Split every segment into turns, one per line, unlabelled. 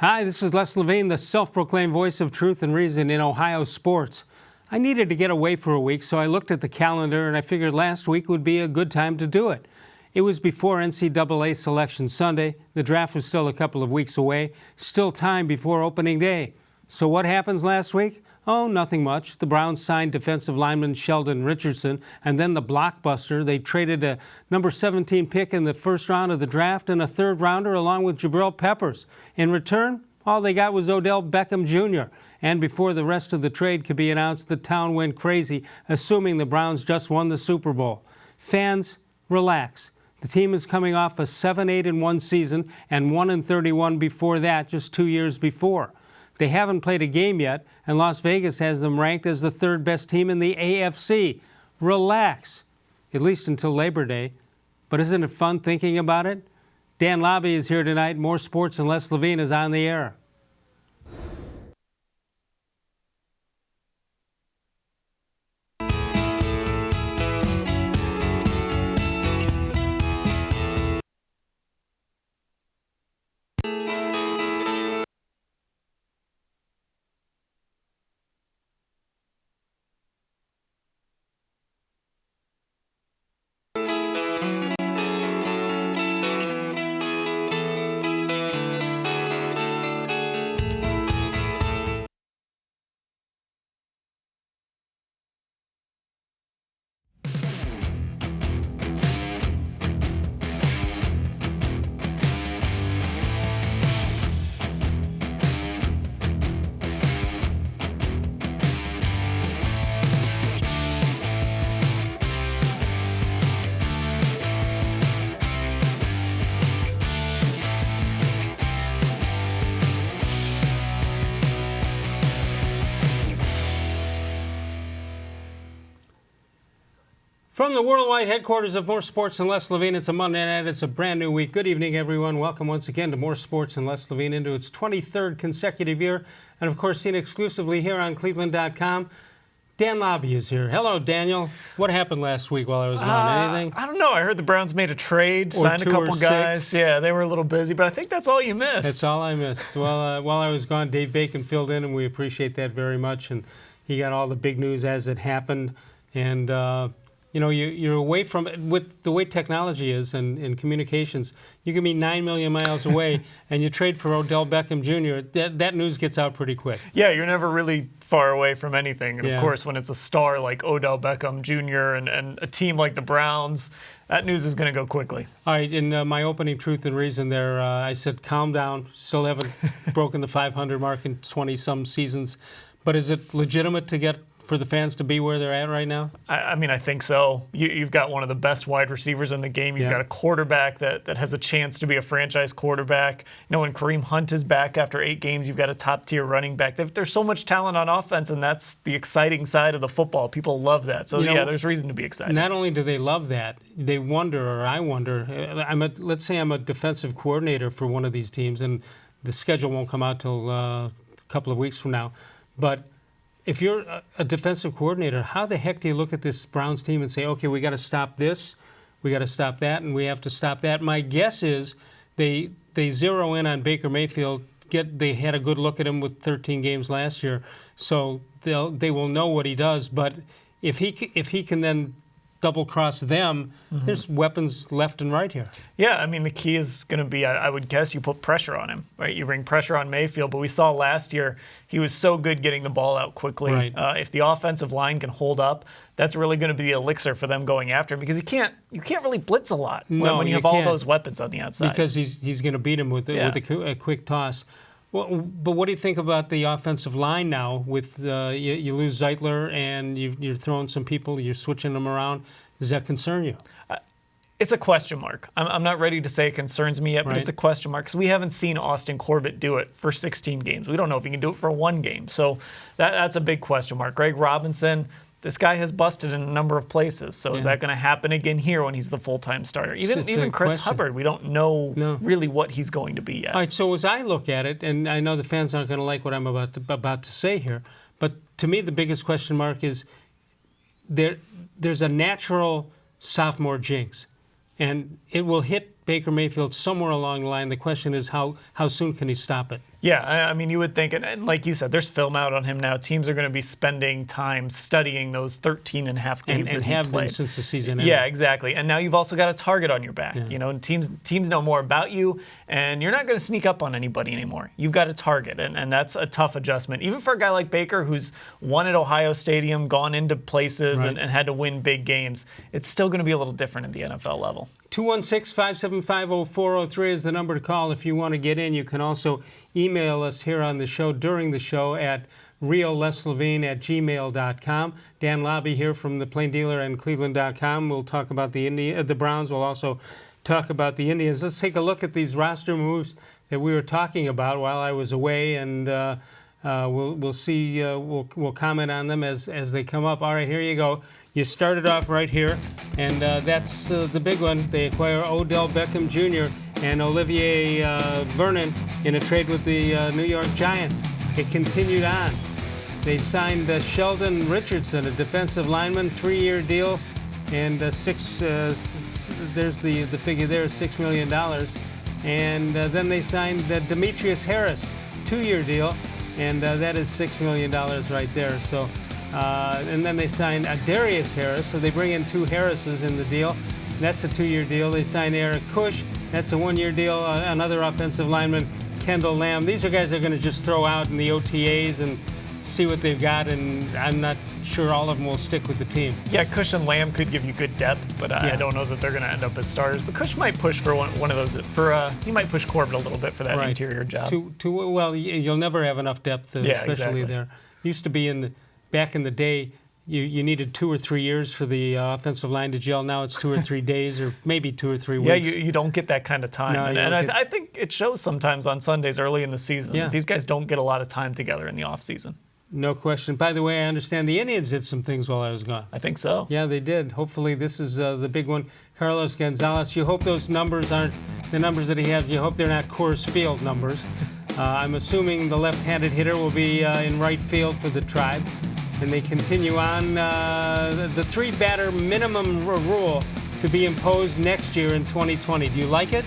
Hi, this is Les Levine, the self-proclaimed voice of truth and reason in Ohio sports. I needed to get away for a week, so I looked at the calendar and I figured last week would be a good time to do it. It was before NCAA Selection Sunday. The draft was still a couple of weeks away, still time before opening day. So what happens last week? Oh, nothing much. The Browns signed defensive lineman Sheldon Richardson, and then the blockbuster. They traded a number 17 pick in the first round of the draft and a third rounder along with Jabril Peppers. In return, all they got was Odell Beckham Jr. And before the rest of the trade could be announced, the town went crazy, assuming the Browns just won the Super Bowl. Fans, relax. The team is coming off a 7-8-1 season and 1-31 before that, just 2 years before. They haven't played a game yet, and Las Vegas has them ranked as the third best team in the AFC. Relax, at least until Labor Day. But isn't it fun thinking about it? Dan Labbe is here tonight. More sports and Les Levine is on the air. From the worldwide headquarters of More Sports and Les Levine, it's a Monday night. It's a brand new week. Good evening, everyone. Welcome once again to More Sports and Les Levine into its 23rd consecutive year. And, of course, seen exclusively here on cleveland.com. Dan Labbe is here. Hello, Daniel. What happened last week while I was gone? Anything?
I don't know. I heard the Browns made a trade, signed a couple guys. Yeah, they were a little busy, but I think that's all you missed.
That's all I missed. Well, while I was gone, Dave Bacon filled in, and we appreciate that very much. And he got all the big news as it happened. And, you know, you're away from it. With the way technology is and communications, you can be 9 million miles away and you trade for Odell Beckham Jr., that news gets out pretty quick.
Yeah, you're never really far away from anything. And, of course, when it's a star like Odell Beckham Jr. and a team like the Browns, that news is going to go quickly.
All right, in my opening truth and reason there, I said calm down. Still haven't broken the 500 mark in 20-some seasons. But is it legitimate for the fans to be where they're at right now?
I mean, I think so. You've got one of the best wide receivers in the game. You've got a quarterback that has a chance to be a franchise quarterback. You know, when Kareem Hunt is back after 8 games, you've got a top-tier running back. There's so much talent on offense, and that's the exciting side of the football. People love that. So, there's reason to be excited.
Not only do they love that, they wonder, or I wonder, let's say I'm a defensive coordinator for one of these teams, and the schedule won't come out till a couple of weeks from now. But if you're a defensive coordinator, how the heck do you look at this Browns team and say, okay, we got to stop this, we got to stop that, and we have to stop that? My guess is they zero in on Baker Mayfield. They had a good look at him with 13 games last year, so they will know what he does. But if he can then double-cross them, there's weapons left and right here.
Yeah, I mean, the key is going to be, I would guess, you put pressure on him, right? You bring pressure on Mayfield, but we saw last year he was so good getting the ball out quickly.
Right.
If the offensive line can hold up, that's really going to be the elixir for them going after him, because you can't really blitz a lot when you have all those weapons on the outside.
Because he's going to beat him with a quick toss. Well, but what do you think about the offensive line now? With you lose Zeitler and you're throwing some people, you're switching them around. Does that concern you?
It's a question mark. I'm not ready to say it concerns me yet, but it's a question mark because we haven't seen Austin Corbett do it for 16 games. We don't know if he can do it for one game. So that's a big question mark. Greg Robinson, this guy has busted in a number of places. So is that going to happen again here when he's the full-time starter? Even Chris Hubbard, we don't know really what he's going to be yet.
All right, so as I look at it, and I know the fans aren't going to like what I'm about to say here, but to me the biggest question mark is there's a natural sophomore jinx, and it will hit Baker Mayfield somewhere along the line. The question is how soon can he stop it?
Yeah, I mean, you would think, and like you said, there's film out on him now. Teams are going to be spending time studying those 13 and a half games
and
that he
have
played.
been since the season ended.
Yeah, exactly. And now you've also got a target on your back.
Yeah.
You know, teams know more about you, and you're not going to sneak up on anybody anymore. You've got a target, and that's a tough adjustment. Even for a guy like Baker, who's won at Ohio Stadium, gone into places,
Right.
and had to win big games, it's still going to be a little different at the NFL level.
216-575-0403 is the number to call if you want to get in. You can also email us here on the show during the show at reallesslevine@gmail.com. Dan Labbe here from the Plain Dealer and cleveland.com. We'll talk about the Browns. We'll also talk about the Indians. Let's take a look at these roster moves that we were talking about while I was away, and we'll see. We'll comment on them as they come up. All right, here you go. You started off right here, and that's the big one. They acquire Odell Beckham Jr. and Olivier Vernon in a trade with the New York Giants. It continued on. They signed Sheldon Richardson, a defensive lineman, 3-year deal, and there's the figure there, $6 million. And then they signed Demetrius Harris, 2-year deal, and that is $6 million right there. So. And then they signed Darius Harris, so they bring in 2 Harrises in the deal. That's a 2-year deal. They signed Eric Cush. That's a 1-year deal. Another offensive lineman, Kendall Lamb. These are guys they're going to just throw out in the OTAs and see what they've got, and I'm not sure all of them will stick with the team.
Yeah, Cush and Lamb could give you good depth, but I don't know that they're going to end up as starters. But Cush might push for one of those. He might push Corbett a little bit for that interior job.
Well, you'll never have enough depth, especially there. Used to be back in the day, you needed 2 or 3 years for the offensive line to gel. Now it's 2 or 3 days, or maybe 2 or 3 weeks.
Yeah, you don't get that kind of time.
No,
and I think it shows sometimes on Sundays early in the season.
Yeah.
These guys don't get a lot of time together in the offseason.
No question. By the way, I understand the Indians did some things while I was gone.
I think so.
Yeah, they did. Hopefully this is the big one. Carlos Gonzalez, you hope those numbers aren't the numbers that he has. You hope they're not Coors Field numbers. I'm assuming the left-handed hitter will be in right field for the Tribe. And they continue on the 3-batter minimum rule to be imposed next year in 2020. Do you like it?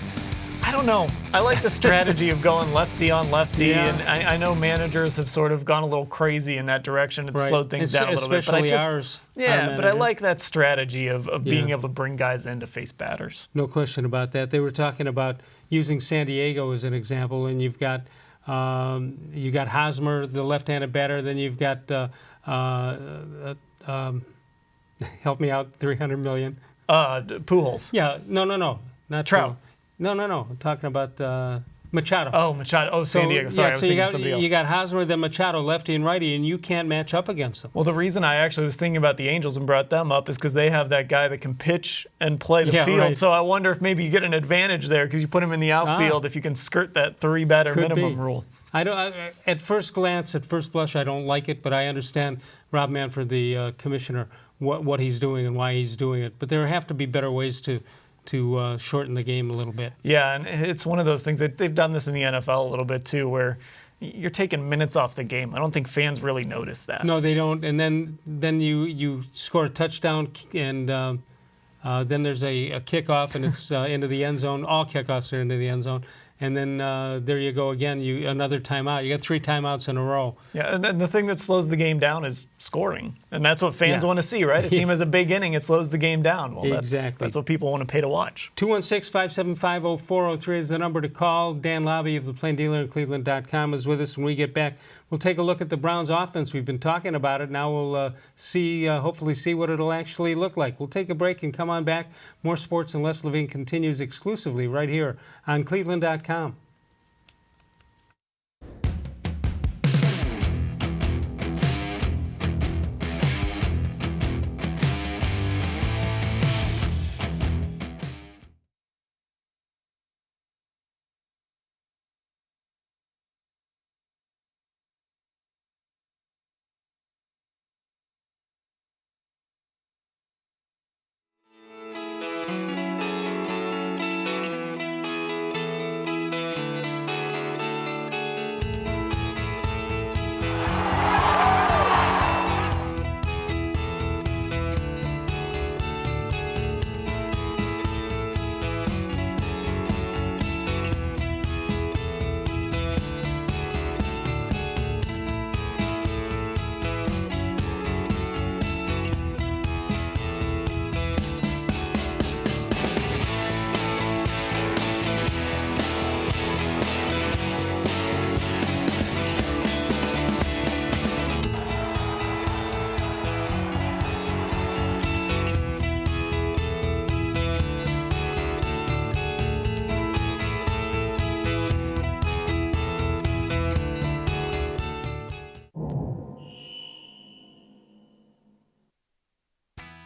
I don't know. I like the strategy of going lefty on lefty,
Yeah.
and I know managers have sort of gone a little crazy in that direction and slowed things down a little bit.
Especially ours.
Yeah, but I like that strategy of being
Yeah.
able to bring guys in to face batters.
No question about that. They were talking about using San Diego as an example, and you've got Hosmer, the left-handed batter, then you've got help me out, $300 million.
Pujols.
Yeah, no, not
Trout.
No. I'm talking about Machado.
Oh, Machado. Oh, San Diego. Sorry, I was thinking somebody else.
You got Hosmer, then Machado, lefty and righty, and you can't match up against them.
Well, the reason I actually was thinking about the Angels and brought them up is because they have that guy that can pitch and play the field.
Right.
So I wonder if maybe you get an advantage there because you put him in the outfield if you can skirt that 3-batter minimum rule.
At first glance, at first blush, I don't like it, but I understand Rob Manfred, the commissioner, what he's doing and why he's doing it. But there have to be better ways to shorten the game a little bit.
Yeah, and it's one of those things that they've done this in the NFL a little bit too, where you're taking minutes off the game. I don't think fans really notice that.
No, they don't. And then you score a touchdown, and then there's a kickoff, and it's into the end zone. All kickoffs are into the end zone. And then there you go again, another timeout. You got 3 timeouts in a row.
Yeah, and then the thing that slows the game down is scoring. And that's what fans want to see, right? A team has a big inning, it slows the game down. Well,
exactly.
That's what people want to pay to watch.
216-575-0403 is the number to call. Dan Labbe of the Plain Dealer and cleveland.com is with us. When we get back, we'll take a look at the Browns offense. We've been talking about it. Now we'll hopefully see what it'll actually look like. We'll take a break and come on back. More sports and Les Levine continues exclusively right here on cleveland.com.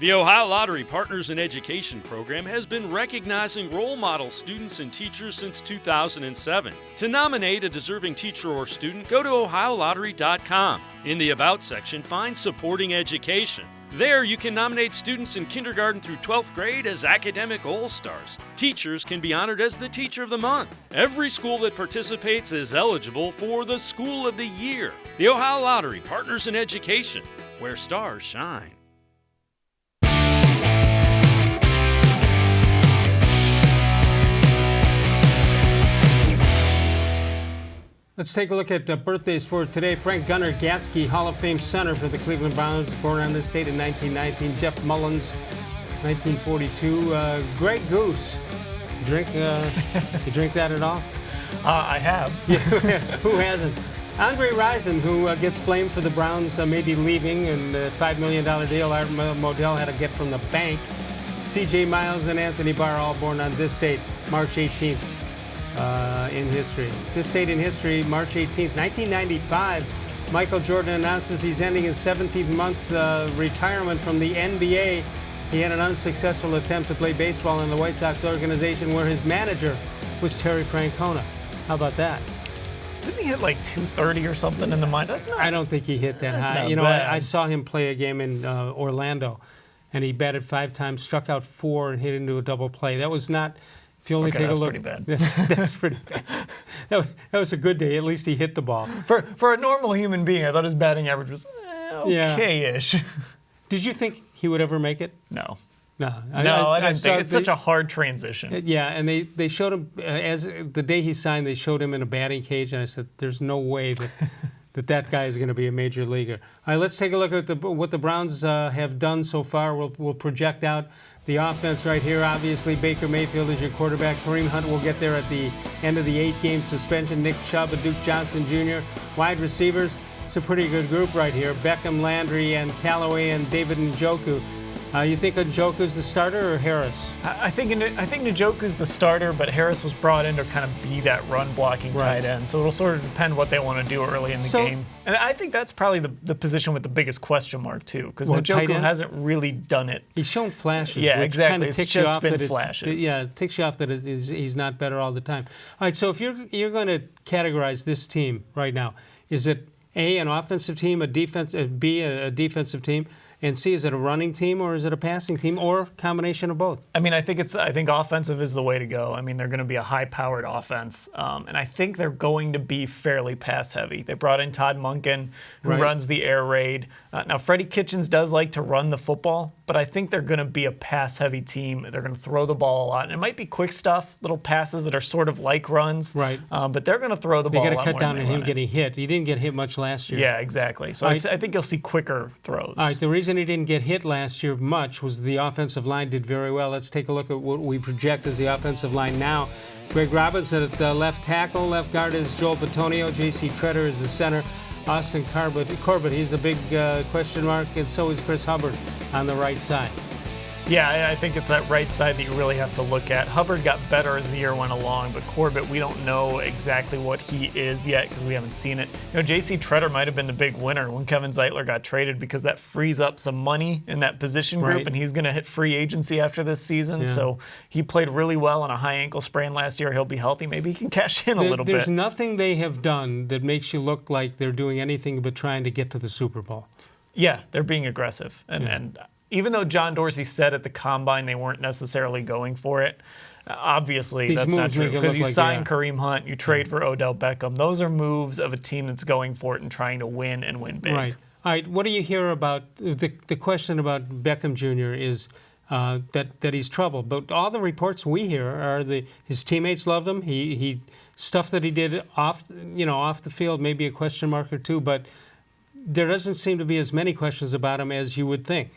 The Ohio Lottery Partners in Education program has been recognizing role model students and teachers since 2007. To nominate a deserving teacher or student, go to OhioLottery.com. In the About section, find Supporting Education. There, you can nominate students in kindergarten through 12th grade as academic all-stars. Teachers can be honored as the Teacher of the Month. Every school that participates is eligible for the School of the Year. The Ohio Lottery Partners in Education, where stars shine.
Let's take a look at birthdays for today. Frank Gunnar Gatsky, Hall of Fame center for the Cleveland Browns, born on this date in 1919. Jeff Mullins, 1942. Greg Goose, you drink that at all?
I have.
Who hasn't? Andre Rison, who gets blamed for the Browns maybe leaving, and a $5 million deal Art Modell had to get from the bank. C.J. Miles and Anthony Barr, all born on this date, March 18th. In history. This date in history, March 18th, 1995, Michael Jordan announces he's ending his 17th month retirement from the NBA. He had an unsuccessful attempt to play baseball in the White Sox organization where his manager was Terry Francona. How about that?
Didn't he hit like 230 or something in the mind? That's not.
I don't think he hit that high. You know, I saw him play a game in Orlando, and he batted 5 times, struck out 4, and hit into a double play. That was not. If you only take a look,
pretty bad.
That's pretty bad. That was a good day. At least he hit the ball.
For a normal human being, I thought his batting average was okay-ish.
Did you think he would ever make it?
No.
No,
I didn't think. It's such a hard transition.
Yeah, and they showed him, as the day he signed, they showed him in a batting cage, and I said, there's no way that guy is going to be a major leaguer. All right, let's take a look at what the Browns have done so far. We'll project out the offense right here. Obviously, Baker Mayfield is your quarterback. Kareem Hunt will get there at the end of the 8-game suspension. Nick Chubb, Duke Johnson Jr. Wide receivers, it's a pretty good group right here. Beckham, Landry, and Callaway, and David Njoku. You think Njoku's the starter or Harris?
I think Njoku's the starter, but Harris was brought in to kind of be that run-blocking tight end. So it'll sort of depend what they want to do early in the game. And I think that's probably the position with the biggest question mark, too, because Njoku hasn't really done it.
He's shown flashes.
Yeah,
which
exactly.
Kind of
It's just been flashes.
It ticks you off that he's not better all the time. All right, so if you're going to categorize this team right now, is it A, an offensive team, B, a defensive team, and C, is it a running team or is it a passing team or a combination of both?
I mean, I think offensive is the way to go. I mean, they're going to be a high-powered offense, and I think they're going to be fairly pass-heavy. They brought in Todd Monken, who runs the air raid. Now, Freddie Kitchens does like to run the football, but I think they're going to be a pass-heavy team. They're going to throw the ball a lot, and it might be quick stuff, little passes that are sort of like runs.
Right.
But they're going to throw the ball a lot more.
They got to cut down on him getting hit. He didn't get hit much last year.
Yeah, exactly. So I think you'll see quicker throws.
All right. The reason he didn't get hit last year much was the offensive line did very well. Let's take a look at what we project as the offensive line now. Greg Robinson at the left tackle. Left guard is Joel Bitonio. J.C. Treader is the center. Austin Corbett, he's a big question mark, and so is Chris Hubbard on the right side.
Yeah, I think it's that right side that you really have to look at. Hubbard got better as the year went along, but Corbett, we don't know exactly what he is yet because we haven't seen it. You know, J.C. Treader might have been the big winner when Kevin Zeitler got traded because that frees up some money in that position group, and he's going to hit free agency after this season. Yeah. So he played really well on a high ankle sprain last year. He'll be healthy. Maybe he can cash in a little bit.
There's nothing they have done that makes you look like they're doing anything but trying to get to the Super Bowl.
Yeah, they're being aggressive. And even though John Dorsey said at the Combine they weren't necessarily going for it, obviously that's not true. Because you sign Kareem Hunt, you trade for Odell Beckham. Those are moves of a team that's going for it and trying to win and win big.
Right. All right, what do you hear about the question about Beckham Jr. is that he's troubled. But all the reports we hear are his teammates loved him. He stuff that he did off the field, maybe a question mark or two, but there doesn't seem to be as many questions about him as you would think.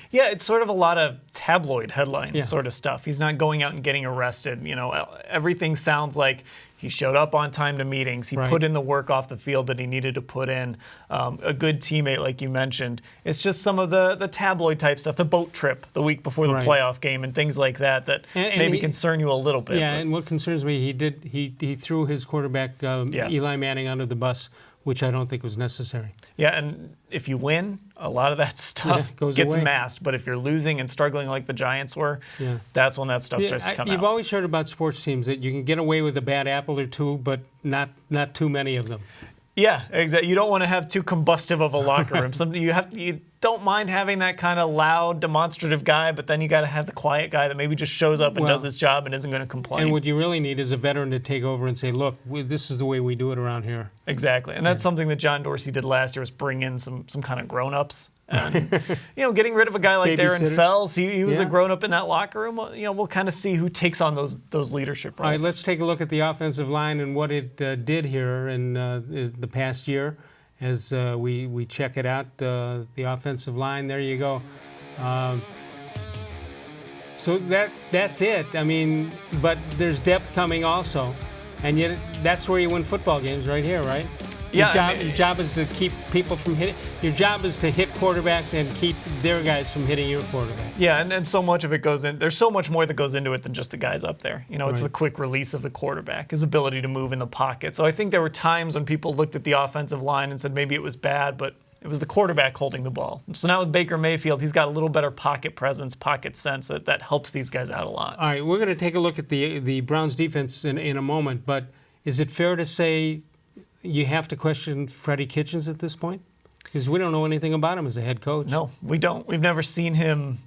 Yeah, it's sort of a lot of tabloid headline sort of stuff. He's not going out and getting arrested. You know, everything sounds like he showed up on time to meetings. He put in the work off the field that he needed to put in. A good teammate, like you mentioned. It's just some of the tabloid type stuff, the boat trip the week before the playoff game and things like that maybe concern you a little bit.
Yeah, and what concerns me, he threw his quarterback, Eli Manning, under the bus which I don't think was necessary.
Yeah, and if you win, a lot of that stuff
goes
gets
away.
masked. But if you're losing and struggling like the Giants were, that's when that stuff starts to come
You've
out.
always heard about sports teams that you can get away with a bad apple or two, but not too many of them.
Yeah, exactly. You don't want to have too combustive of a locker room. You don't mind having that kind of loud, demonstrative guy, but then you got to have the quiet guy that maybe just shows up and does his job and isn't going to complain.
And what you really need is a veteran to take over and say, look, this is the way we do it around here.
Exactly. And that's something that John Dorsey did last year, was bring in some kind of grown-ups. And, getting rid of a guy like Darren Fells, he was a grown-up in that locker room. We'll kind of see who takes on those leadership roles.
All right, let's take a look at the offensive line and what it did here in the past year as we check it out. The offensive line, there you go. So that's it. I mean, but there's depth coming also. And yet that's where you win football games, right here, right?
Yeah,
Your job is to keep people from hitting. Your job is to hit quarterbacks and keep their guys from hitting your quarterback.
Yeah, and so much of it goes in. There's so much more that goes into it than just the guys up there. It's the quick release of the quarterback, his ability to move in the pocket. So I think there were times when people looked at the offensive line and said maybe it was bad, but it was the quarterback holding the ball. So now with Baker Mayfield, he's got a little better pocket presence, pocket sense that helps these guys out a lot.
All right, we're going to take a look at the Browns defense in a moment, but is it fair to say you have to question Freddie Kitchens at this point? Because we don't know anything about him as a head coach.
No, we don't. We've never seen him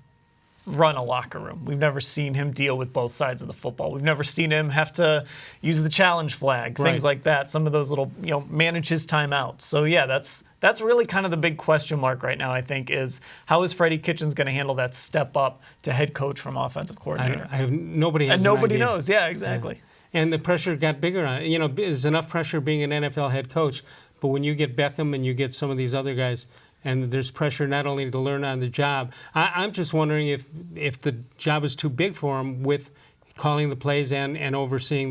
run a locker room. We've never seen him deal with both sides of the football. We've never seen him have to use the challenge flag, things like that. Some of those little, manage his timeouts. So yeah, that's really kind of the big question mark right now, I think, is how is Freddie Kitchens going to handle that step up to head coach from offensive coordinator?
Nobody has
and nobody
an idea.
knows. Yeah, exactly.
Yeah. And the pressure got bigger on it. There's enough pressure being an NFL head coach, but when you get Beckham and you get some of these other guys, and there's pressure not only to learn on the job, I'm just wondering if the job is too big for him with calling the plays and overseeing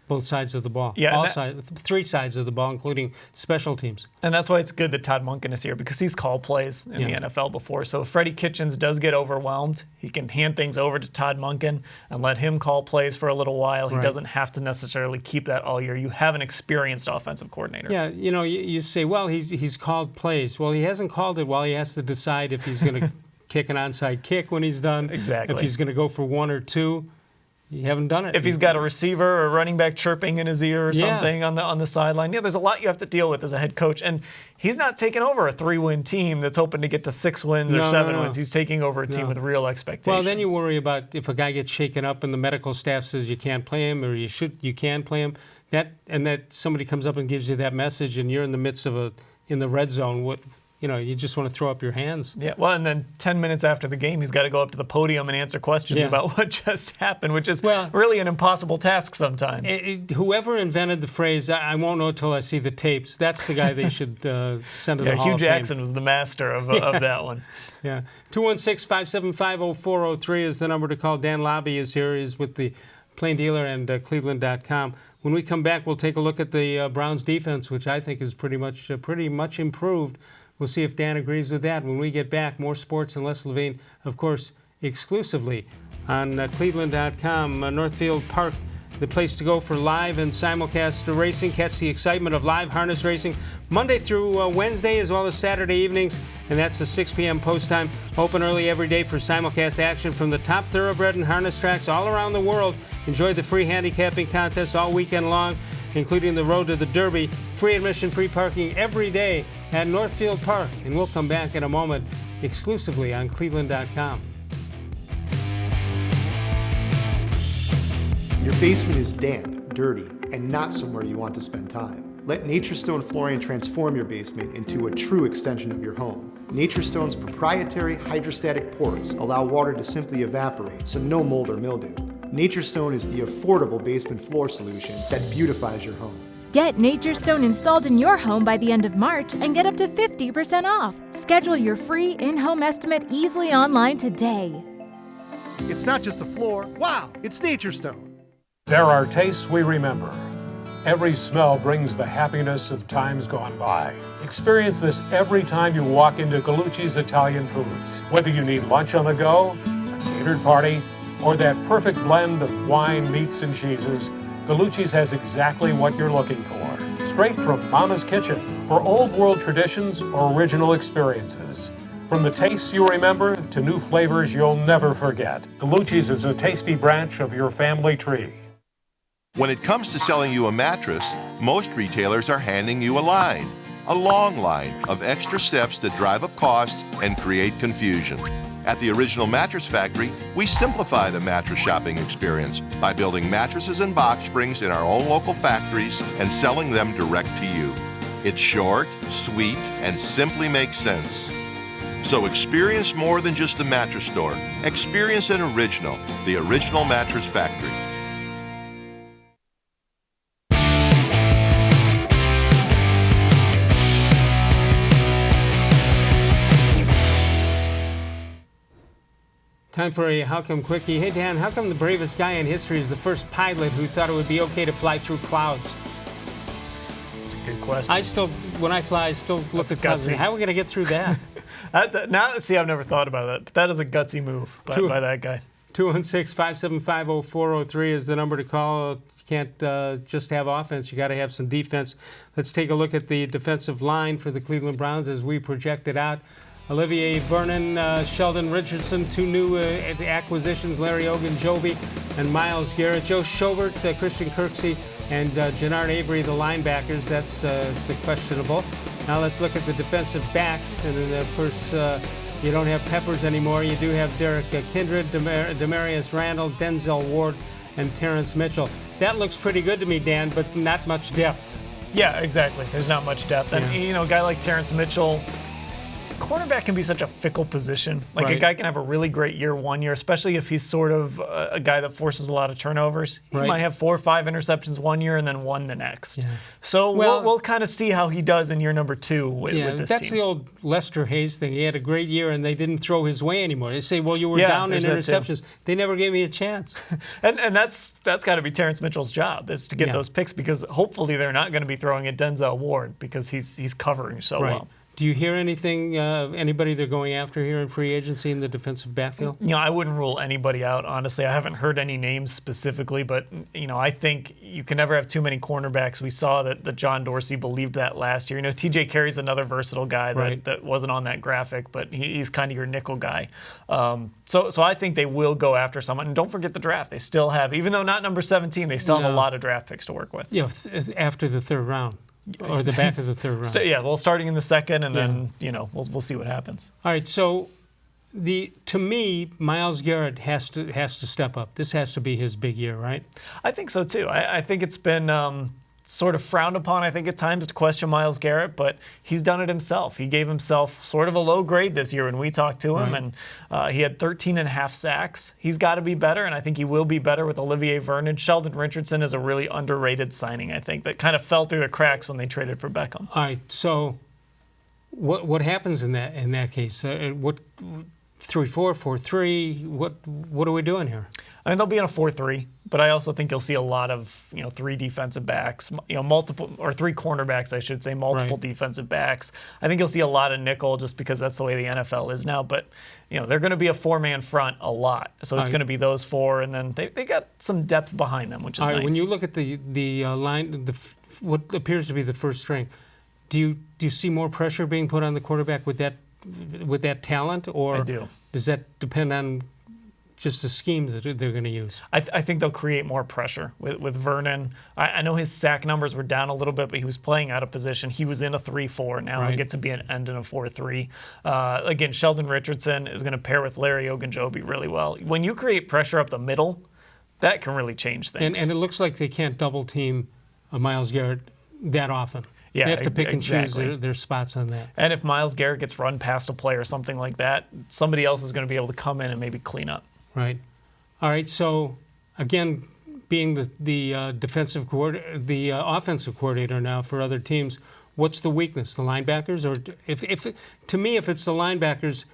both sides of the ball.
Yeah,
three sides of the ball, including special teams.
And that's why it's good that Todd Monken is here, because he's called plays in the NFL before. So if Freddie Kitchens does get overwhelmed, he can hand things over to Todd Monken and let him call plays for a little while. He doesn't have to necessarily keep that all year. You have an experienced offensive coordinator.
Yeah, you say, well, he's called plays. Well, he hasn't called it while he has to decide if he's going to kick an onside kick when he's done.
Exactly.
If he's going to go for one or two. You haven't done it.
If he's got a receiver or a running back chirping in his ear or something on the sideline. Yeah, there's a lot you have to deal with as a head coach. And he's not taking over a 3-win team that's hoping to get to 6 wins or 7 wins. He's taking over a team with real expectations.
Well, then you worry about if a guy gets shaken up and the medical staff says you can't play him or you can play him. That somebody comes up and gives you that message and you're in the midst of in the red zone. You just want to throw up your hands.
Yeah, well, and then 10 minutes after the game, he's got to go up to the podium and answer questions about what just happened, which is really an impossible task sometimes.
Whoever invented the phrase, I won't know until I see the tapes, that's the guy they should send to the Hall
Hugh
of Fame.
Jackson was the master of that one.
Yeah. 216-575-0403 is the number to call. Dan Labbe is here. He's with the Plain Dealer and cleveland.com. When we come back, we'll take a look at the Browns defense, which I think is pretty much improved. We'll see if Dan agrees with that. When we get back, more sports and less Levine, of course, exclusively on cleveland.com. Northfield Park, the place to go for live and simulcast racing. Catch the excitement of live harness racing Monday through Wednesday as well as Saturday evenings. And that's the 6 p.m. post time. Open early every day for simulcast action from the top thoroughbred and harness tracks all around the world. Enjoy the free handicapping contests all weekend long, including the Road to the Derby. Free admission, free parking every day at Northfield Park. And we'll come back in a moment exclusively on cleveland.com.
Your basement is damp, dirty, and not somewhere you want to spend time. Let Nature Stone Flooring transform your basement into a true extension of your home. Nature Stone's proprietary hydrostatic ports allow water to simply evaporate, so no mold or mildew. Nature Stone is the affordable basement floor solution that beautifies your home.
Get Nature Stone installed in your home by the end of March and get up to 50% off. Schedule your free in-home estimate easily online today.
It's not just a floor. Wow, it's Nature Stone.
There are tastes we remember. Every smell brings the happiness of times gone by. Experience this every time you walk into Gallucci's Italian Foods. Whether you need lunch on the go, a catered party, or that perfect blend of wine, meats, and cheeses, Gallucci's has exactly what you're looking for. Straight from Mama's kitchen. For old world traditions or original experiences, from the tastes you remember to new flavors you'll never forget, Gallucci's is a tasty branch of your family tree.
When it comes to selling you a mattress, most retailers are handing you a long line of extra steps that drive up costs and create confusion. At the Original Mattress Factory, we simplify the mattress shopping experience by building mattresses and box springs in our own local factories and selling them direct to you. It's short, sweet, and simply makes sense. So experience more than just the mattress store. Experience an original, the Original Mattress Factory.
Time for a How Come Quickie. Hey, Dan, how come the bravest guy in history is the first pilot who thought it would be okay to fly through clouds?
It's a good question.
When I fly, I still look at clouds. How are we going to get through that?
Now, see, I've never thought about that. But that is a gutsy move by that guy.
216-575-0403 is the number to call. You can't just have offense. You got to have some defense. Let's take a look at the defensive line for the Cleveland Browns as we project it out. Olivier Vernon, Sheldon Richardson, two new acquisitions, Larry Ogunjobi and Myles Garrett. Joe Schobert, Christian Kirksey, and Jannard Avery, the linebackers. That's questionable. Now let's look at the defensive backs. And then, of course, you don't have Peppers anymore. You do have Derek Kindred, Demarius Randall, Denzel Ward, and Terrence Mitchell. That looks pretty good to me, Dan, but not much depth.
Yeah, exactly. There's not much depth. And, a guy like Terrence Mitchell, cornerback can be such a fickle position. Like a guy can have a really great year one year, especially if he's sort of a guy that forces a lot of turnovers. He might have 4 or 5 interceptions one year and then 1 the next. Yeah. So we'll kind of see how he does in year number 2 with this team.
That's the old Lester Hayes thing. He had a great year and they didn't throw his way anymore. They say, well, you were down in interceptions. They never gave me a chance.
and that's got to be Terrence Mitchell's job, is to get those picks, because hopefully they're not going to be throwing at Denzel Ward because he's covering so well.
Do you hear anything, anybody they're going after here in free agency in the defensive backfield?
I wouldn't rule anybody out, honestly. I haven't heard any names specifically, but, I think you can never have too many cornerbacks. We saw that John Dorsey believed that last year. TJ Carey's another versatile guy that wasn't on that graphic, but he's kind of your nickel guy. So I think they will go after someone. And don't forget the draft. They still have, even though not number 17, they still have a lot of draft picks to work with.
After the third round. Or the back of the third round.
Starting in the second, and then we'll see what happens.
All right. So, to me, Myles Garrett has to step up. This has to be his big year, right?
I think so too. I think it's been sort of frowned upon, I think, at times to question Myles Garrett, but he's done it himself. He gave himself sort of a low grade this year when we talked to him, and he had 13.5 sacks. He's got to be better, and I think he will be better with Olivier Vernon. Sheldon Richardson is a really underrated signing, I think, that kind of fell through the cracks when they traded for Beckham.
All right, so what happens in that case? What 3-4, 4-3? What are we doing here?
I mean, they'll be in a 4-3, but I also think you'll see a lot of 3 defensive backs, multiple, or 3 cornerbacks, I should say, multiple defensive backs. I think you'll see a lot of nickel just because that's the way the NFL is now. But they're going to be a 4-man front a lot, so it's going to be those 4, and then they got some depth behind them, which is nice.
When you look at the line, what appears to be the first string, do you see more pressure being put on the quarterback with that talent, or
I do.
Does that depend on just the schemes that they're going to use?
I think they'll create more pressure with Vernon. I know his sack numbers were down a little bit, but he was playing out of position. He was in a 3-4. Now he'll get to be an end in a 4-3. Again, Sheldon Richardson is going to pair with Larry Ogunjobi really well. When you create pressure up the middle, that can really change things.
And it looks like they can't double team Myles Garrett that often.
Yeah,
they have to pick and choose their spots on that.
And if Myles Garrett gets run past a play or something like that, somebody else is going to be able to come in and maybe clean up.
Right. All right. So, again, being the offensive coordinator now for other teams, what's the weakness? The linebackers, or if to me, if it's the linebackers,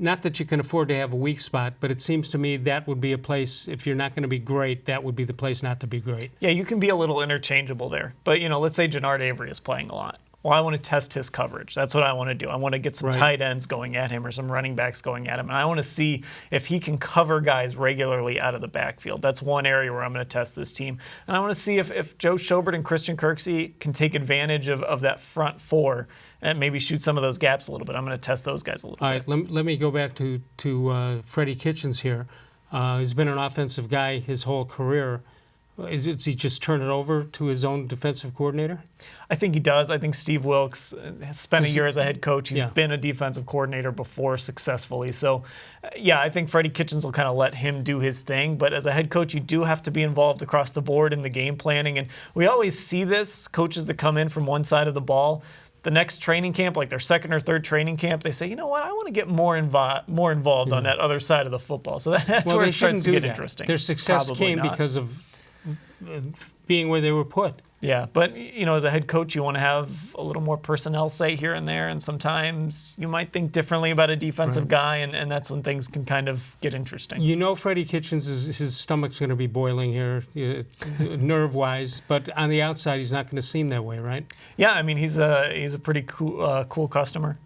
not that you can afford to have a weak spot, but it seems to me that would be a place, if you're not going to be great, that would be the place not to be great.
Yeah, you can be a little interchangeable there. But, let's say Jannard Avery is playing a lot. well, I want to test his coverage. That's what I want to do. I want to get some tight ends going at him or some running backs going at him. And I want to see if he can cover guys regularly out of the backfield. That's one area where I'm going to test this team. And I want to see if Joe Schobert and Christian Kirksey can take advantage of that front four and maybe shoot some of those gaps a little bit. I'm going to test those guys a little bit.
All right, let me go back to Freddie Kitchens here. He's been an offensive guy his whole career. Does he just turn it over to his own defensive coordinator?
I think he does. I think Steve Wilks has spent a year as a head coach. He's been a defensive coordinator before successfully. So, yeah, I think Freddie Kitchens will kind of let him do his thing. But as a head coach, you do have to be involved across the board in the game planning. And we always see this, coaches that come in from one side of the ball, the next training camp, like their second or third training camp, they say, you know what, I want to get more involved on that other side of the football. So that's where it starts to get interesting.
Their success
Probably
came
not.
because of being where they were put.
Yeah, but as a head coach, you want to have a little more personnel say here and there, and sometimes you might think differently about a defensive guy, and that's when things can kind of get interesting.
Freddie Kitchens, his stomach's going to be boiling here, nerve-wise, but on the outside, he's not going to seem that way, right?
Yeah, I mean, he's a pretty cool customer.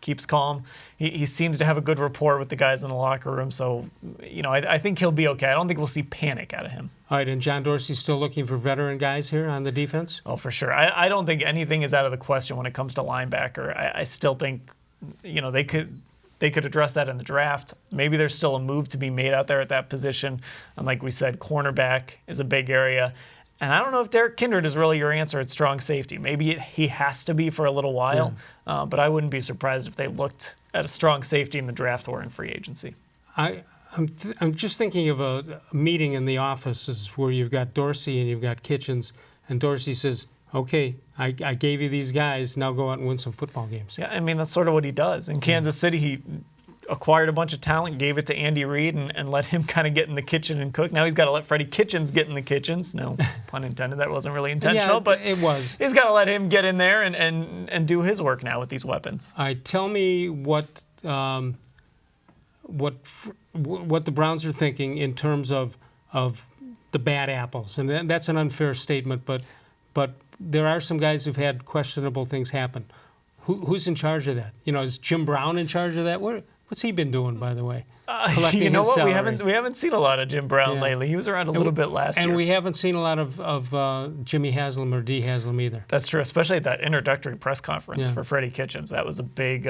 Keeps calm. He seems to have a good rapport with the guys in the locker room, so I think he'll be okay. I don't think we'll see panic out of him.
All right, and John Dorsey's still looking for veteran guys here on the defense?
Oh, for sure. I don't think anything is out of the question when it comes to linebacker. I still think, they could address that in the draft. Maybe there's still a move to be made out there at that position. And like we said, cornerback is a big area. And I don't know if Derek Kindred is really your answer at strong safety. Maybe he has to be for a little while, but I wouldn't be surprised if they looked at a strong safety in the draft or in free agency.
I'm just thinking of a meeting in the offices where you've got Dorsey and you've got Kitchens, and Dorsey says, okay, I gave you these guys, now go out and win some football games.
Yeah, I mean, that's sort of what he does. In Kansas City, he acquired a bunch of talent, gave it to Andy Reid, and let him kind of get in the kitchen and cook. Now he's got to let Freddie Kitchens get in the kitchens. No pun intended, that wasn't really intentional, but
it was.
He's got to let him get in there and do his work now with these weapons.
All right, tell me what the Browns are thinking in terms of the bad apples, and that's an unfair statement, but there are some guys who've had questionable things happen. Who's in charge of that? Is Jim Brown in charge of that? What's he been doing, by the way?
You know
his
what?
salary.
We haven't seen a lot of Jim Brown lately. He was around a little bit last year.
And we haven't seen a lot of Jimmy Haslam or Dee Haslam either.
That's true, especially at that introductory press conference for Freddie Kitchens. That was a big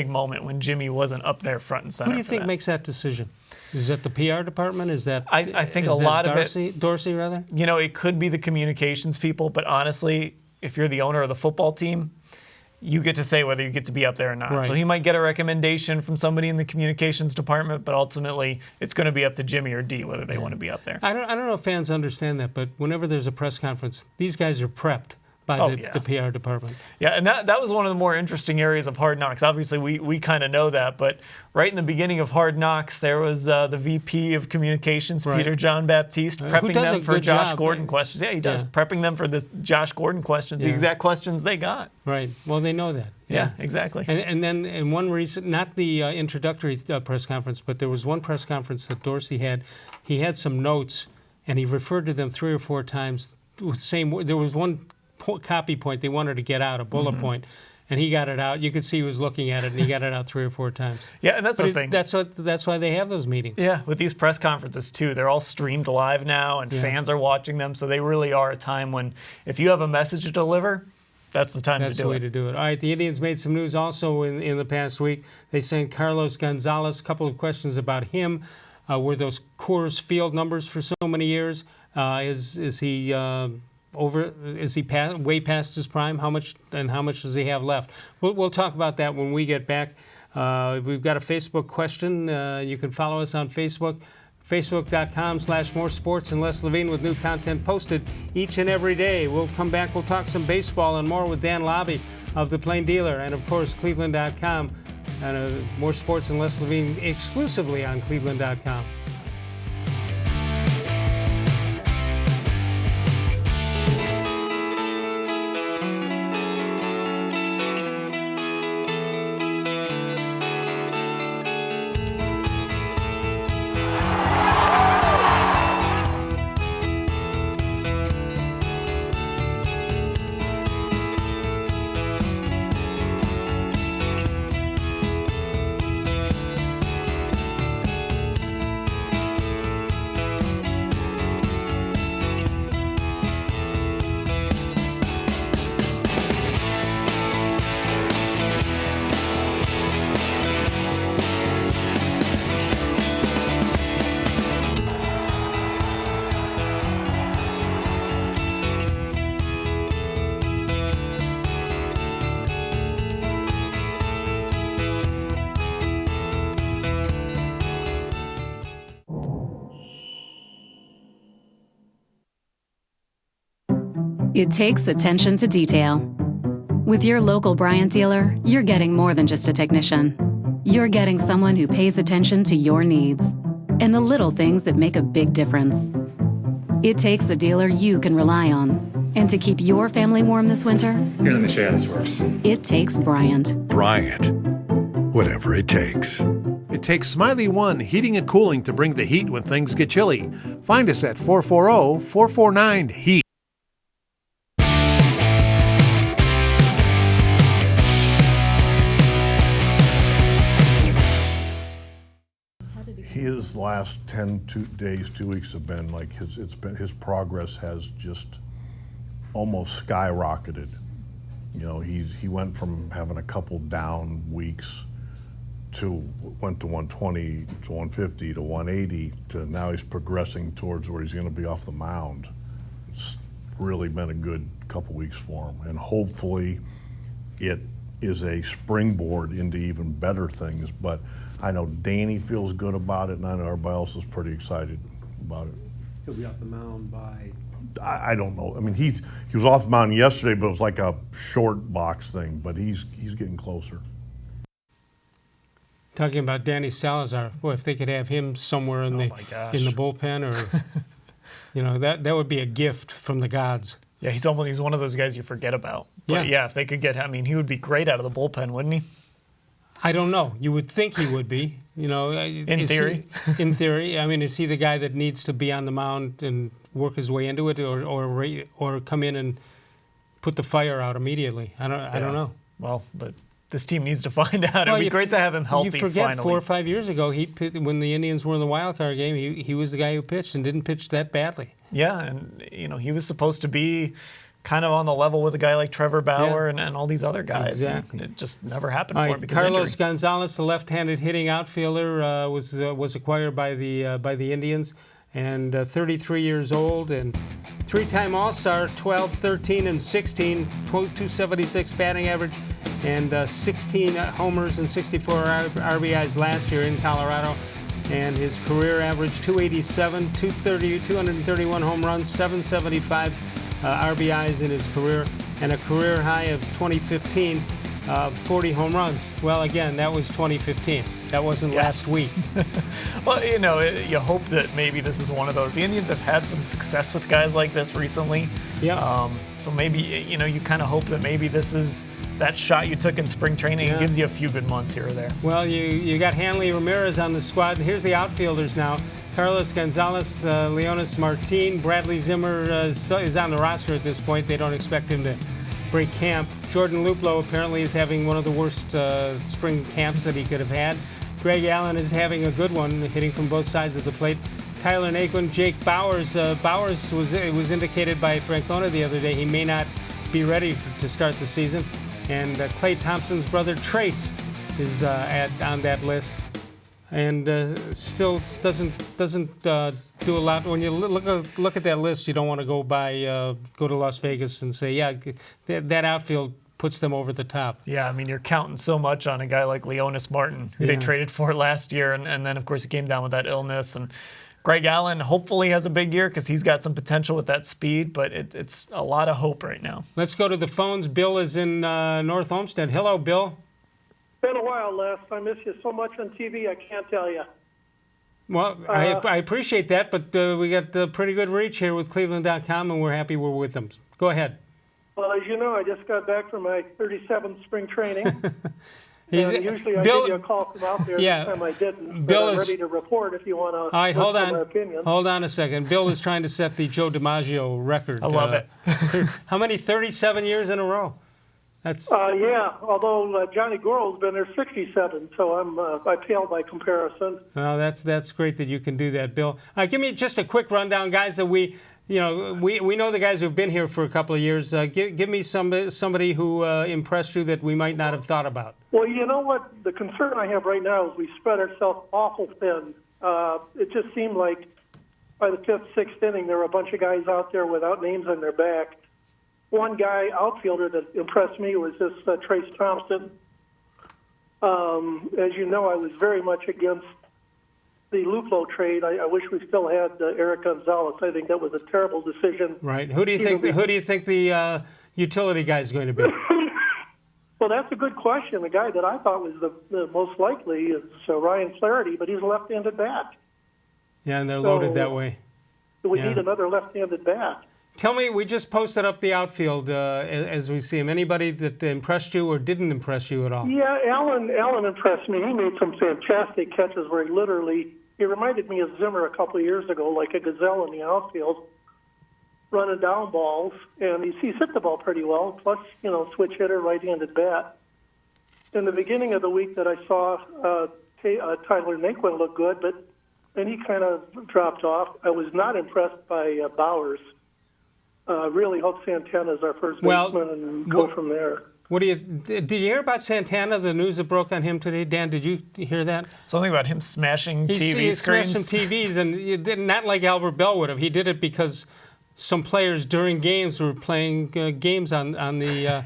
moment when Jimmy wasn't up there front and center.
Who do you think makes that decision? Is that the PR department? Is that
I think a lot of
it Dorsey rather?
It could be the communications people, but honestly, if you're the owner of the football team, you get to say whether you get to be up there or not.
Right.
So he might get a recommendation from somebody in the communications department, but ultimately it's going to be up to Jimmy or Dee whether they want to be up there.
I don't know if fans understand that, but whenever there's a press conference, these guys are prepped by the PR department.
Yeah, and that was one of the more interesting areas of Hard Knocks. Obviously, we kind of know that, but right in the beginning of Hard Knocks, there was the VP of Communications, Peter John Baptiste, prepping them for Josh Gordon questions. Yeah, he does. Prepping them for the Josh Gordon questions, the exact questions they got.
Right. Well, they know that.
Yeah, exactly.
And then in one recent, not the introductory press conference, but there was one press conference that Dorsey had. He had some notes, and he referred to them 3 or 4 times. There was one copy point they wanted to get out, a bullet point, and he got it out. You could see he was looking at it, and he got it out 3 or 4 times.
Yeah, and that's the thing.
That's why they have those meetings.
Yeah, with these press conferences too, they're all streamed live now, and fans are watching them, so they really are a time when if you have a message to deliver, that's the time to do it.
That's the way to do it. All right, the Indians made some news also in the past week. They sent Carlos Gonzalez, a couple of questions about him. Were those Coors Field numbers for so many years? Is he way past his prime? How much does he have left? We'll talk about that when we get back. We've got a Facebook question. You can follow us on Facebook, facebook.com/more sports, and Les Levine with new content posted each and every day. We'll come back. We'll talk some baseball and more with Dan Labbe of the Plain Dealer, and of course cleveland.com, and more sports and Les Levine exclusively on cleveland.com.
It takes attention to detail. With your local Bryant dealer, you're getting more than just a technician. You're getting someone who pays attention to your needs and the little things that make a big difference. It takes a dealer you can rely on. And to keep your family warm this winter,
here, let me show you how this works.
It takes Bryant.
Bryant. Whatever it takes.
It takes Smiley One Heating and Cooling to bring the heat when things get chilly. Find us at 440-449-HEAT.
His last 2 days, 2 weeks have been like his progress has just almost skyrocketed. You know, he went from having a couple down weeks went to 120 to 150 to 180 to now he's progressing towards where he's going to be off the mound. It's really been a good couple weeks for him, and hopefully it is a springboard into even better things. But I know Danny feels good about it, and I know everybody else is pretty excited about it.
He'll be off the mound by...
I don't know. I mean, he was off the mound yesterday, but it was like a short box thing. But he's getting closer.
Talking about Danny Salazar, boy, if they could have him somewhere in the bullpen, or you know, that would be a gift from the gods.
Yeah, he's one of those guys you forget about. But yeah, if they could get him, I mean, he would be great out of the bullpen, wouldn't he?
I don't know. You would think he would be. You know,
in theory.
In theory, I mean, is he the guy that needs to be on the mound and work his way into it, or come in and put the fire out immediately? I don't know.
Well, but this team needs to find out. It'd be great to have him healthy.
You forget
finally.
4 or 5 years ago, when the Indians were in the wild card game, he was the guy who pitched and didn't pitch that badly.
Yeah, and you know, he was supposed to be kind of on the level with a guy like Trevor Bauer and all these other guys.
Exactly.
And it just never happened for him because
Carlos Gonzalez, the left-handed hitting outfielder, was acquired by the Indians, and 33 years old and three-time All-Star, 12, 13, and 16, 276 batting average, and 16 homers and 64 RBIs last year in Colorado. And his career average 287, 231 home runs, 775 RBIs in his career, and a career high of 2015, 40 home runs. Well, again, that was 2015. That wasn't last week.
Well, you know, you hope that maybe this is one of those. The Indians have had some success with guys like this recently.
Yeah.
So maybe, you know, you kind of hope that maybe this is that shot you took in spring training and gives you a few good months here or there.
Well, you got Hanley Ramirez on the squad. Here's the outfielders now. Carlos Gonzalez, Leonis Martin, Bradley Zimmer is on the roster at this point. They don't expect him to break camp. Jordan Luplow apparently is having one of the worst spring camps that he could have had. Greg Allen is having a good one, hitting from both sides of the plate. Tyler Naquin, Jake Bowers. Bowers was indicated by Francona the other day he may not be ready to start the season. And Klay Thompson's brother Trace is on that list, and still doesn't do a lot. When you look at that list, you don't want to go to Las Vegas and say, yeah, that outfield puts them over the top.
Yeah, I mean, you're counting so much on a guy like Leonis Martin, who they traded for last year, and then, of course, he came down with that illness. And Greg Allen hopefully has a big year because he's got some potential with that speed, but it's a lot of hope right now.
Let's go to the phones. Bill is in North Olmsted. Hello, Bill.
Been a while, Les. I miss you so much on TV, I can't tell you.
Well, I appreciate that, but we got pretty good reach here with cleveland.com, and we're happy we're with them. Go ahead.
Well, as you know, I just got back from my 37th spring training. Usually I
Bill,
give you a call from out there.
Yeah,
this time I didn't.
Bill
I'm
is
ready to report if you want to.
All right, hold on.
My opinion.
Hold on a second. Bill is trying to set the Joe DiMaggio record.
I love it.
How many? 37 years in a row. That's.
Yeah, although Johnny Gorel's been there 67, so I pale by comparison.
Well, that's great that you can do that, Bill. Give me just a quick rundown, guys. That we know the guys who've been here for a couple of years. Give me somebody who impressed you that we might not have thought about.
Well, you know what? The concern I have right now is we spread ourselves awful thin. It just seemed like by the 5th, 6th inning, there were a bunch of guys out there without names on their back. One guy, outfielder, that impressed me was this Trace Thompson. As you know, I was very much against the Luplo trade, I wish we still had Eric Gonzalez. I think that was a terrible decision.
Right. Who do you think the utility guy is going to be?
Well, that's a good question. The guy that I thought was the most likely is Ryan Flaherty, but he's a left-handed bat.
Yeah, and they're loaded that way.
We need another left-handed bat.
Tell me, we just posted up the outfield as we see him. Anybody that impressed you or didn't impress you at all?
Yeah, Allen impressed me. He made some fantastic catches where he reminded me of Zimmer a couple of years ago, like a gazelle in the outfield, running down balls, and he's hit the ball pretty well, plus, switch hitter, right-handed bat. In the beginning of the week that I saw Tyler Naquin look good, but then he kind of dropped off. I was not impressed by Bowers. Really hope Santana's our first baseman and go from there.
Did you hear about Santana, the news that broke on him today? Dan, did you hear that?
Something about him smashing TV
He
screens?
smashed some TVs, and not like Albert Bell would have. He did it because some players during games were playing games on the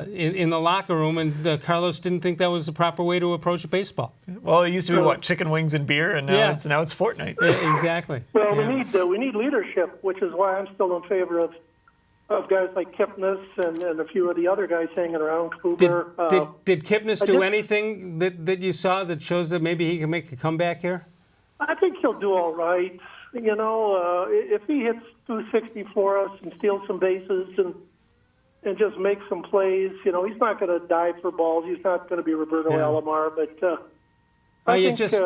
in the locker room, and Carlos didn't think that was the proper way to approach baseball.
Well, it used to be chicken wings and beer, and now it's Fortnite.
Yeah, exactly.
Well, we need leadership, which is why I'm still in favor of guys like Kipnis and a few of the other guys hanging around. Kluber.
Did Kipnis do anything that you saw that shows that maybe he can make a comeback here?
I think he'll do all right. If he hits 260 for us and steals some bases and just make some plays. He's not going to dive for balls. He's not going to be Roberto Alomar, but
you just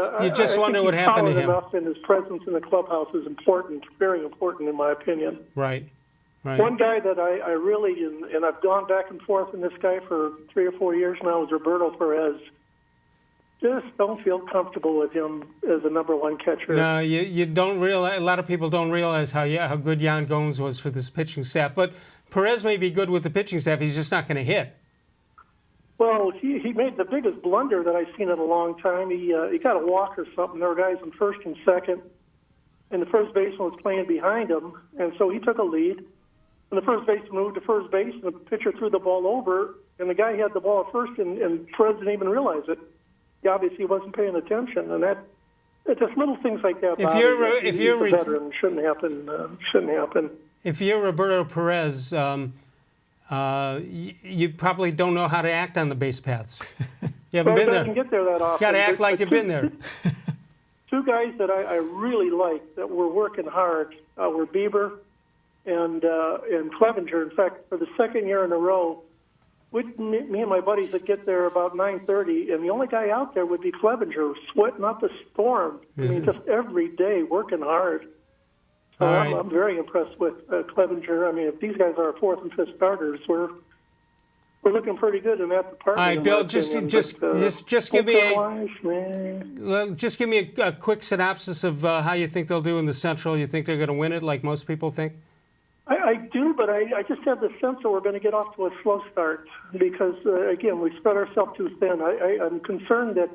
wonder what happened to him.
Enough, and his presence in the clubhouse is important, very important in my opinion.
Right.
One guy that I really, and I've gone back and forth in this guy for 3 or 4 years now, is Roberto Perez. Just don't feel comfortable with him as a number one catcher.
No, you don't realize. A lot of people don't realize how good Yan Gomes was for this pitching staff. But Perez may be good with the pitching staff. He's just not going to hit.
Well, he made the biggest blunder that I've seen in a long time. He got a walk or something. There were guys in first and second, and the first baseman was playing behind him, and so he took a lead. And the first baseman moved to first base, and the pitcher threw the ball over, and the guy had the ball at first, and Perez didn't even realize it. He obviously wasn't paying attention, and it's just little things like that.
If you're
a veteran, shouldn't happen.
If you're Roberto Perez, you probably don't know how to act on the base paths. You haven't been there.
Can get there that often.
You got to act like you've been there.
Two guys that I really like that were working hard were Bieber and Clevenger. In fact, for the second year in a row, me and my buddies would get there about 9:30, and the only guy out there would be Clevenger, sweating up a storm. Just every day working hard. So I'm very impressed with Clevenger. If these guys are our fourth and fifth starters, we're looking pretty good in that department.
All right, Bill, just give me a quick synopsis of how you think they'll do in the Central. You think they're going to win it, like most people think?
I do, but I just have the sense that we're going to get off to a slow start because, again, we spread ourselves too thin. I'm concerned that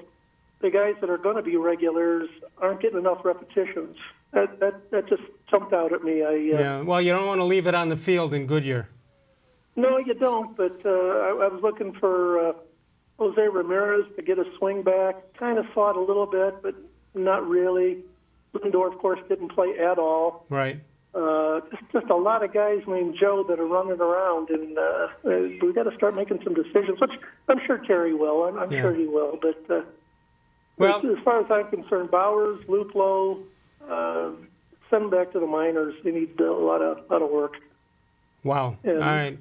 the guys that are going to be regulars aren't getting enough repetitions. That just jumped out at me.
Well, you don't want to leave it on the field in Goodyear.
No, you don't, but I was looking for Jose Ramirez to get a swing back. Kind of fought a little bit, but not really. Lindor, of course, didn't play at all.
Right.
Just a lot of guys named Joe that are running around, and we've got to start making some decisions, which I'm sure Terry will. I'm sure he will. But as far as I'm concerned, Bowers, Luplo, send them back to the minors. They need a lot of work.
Wow. All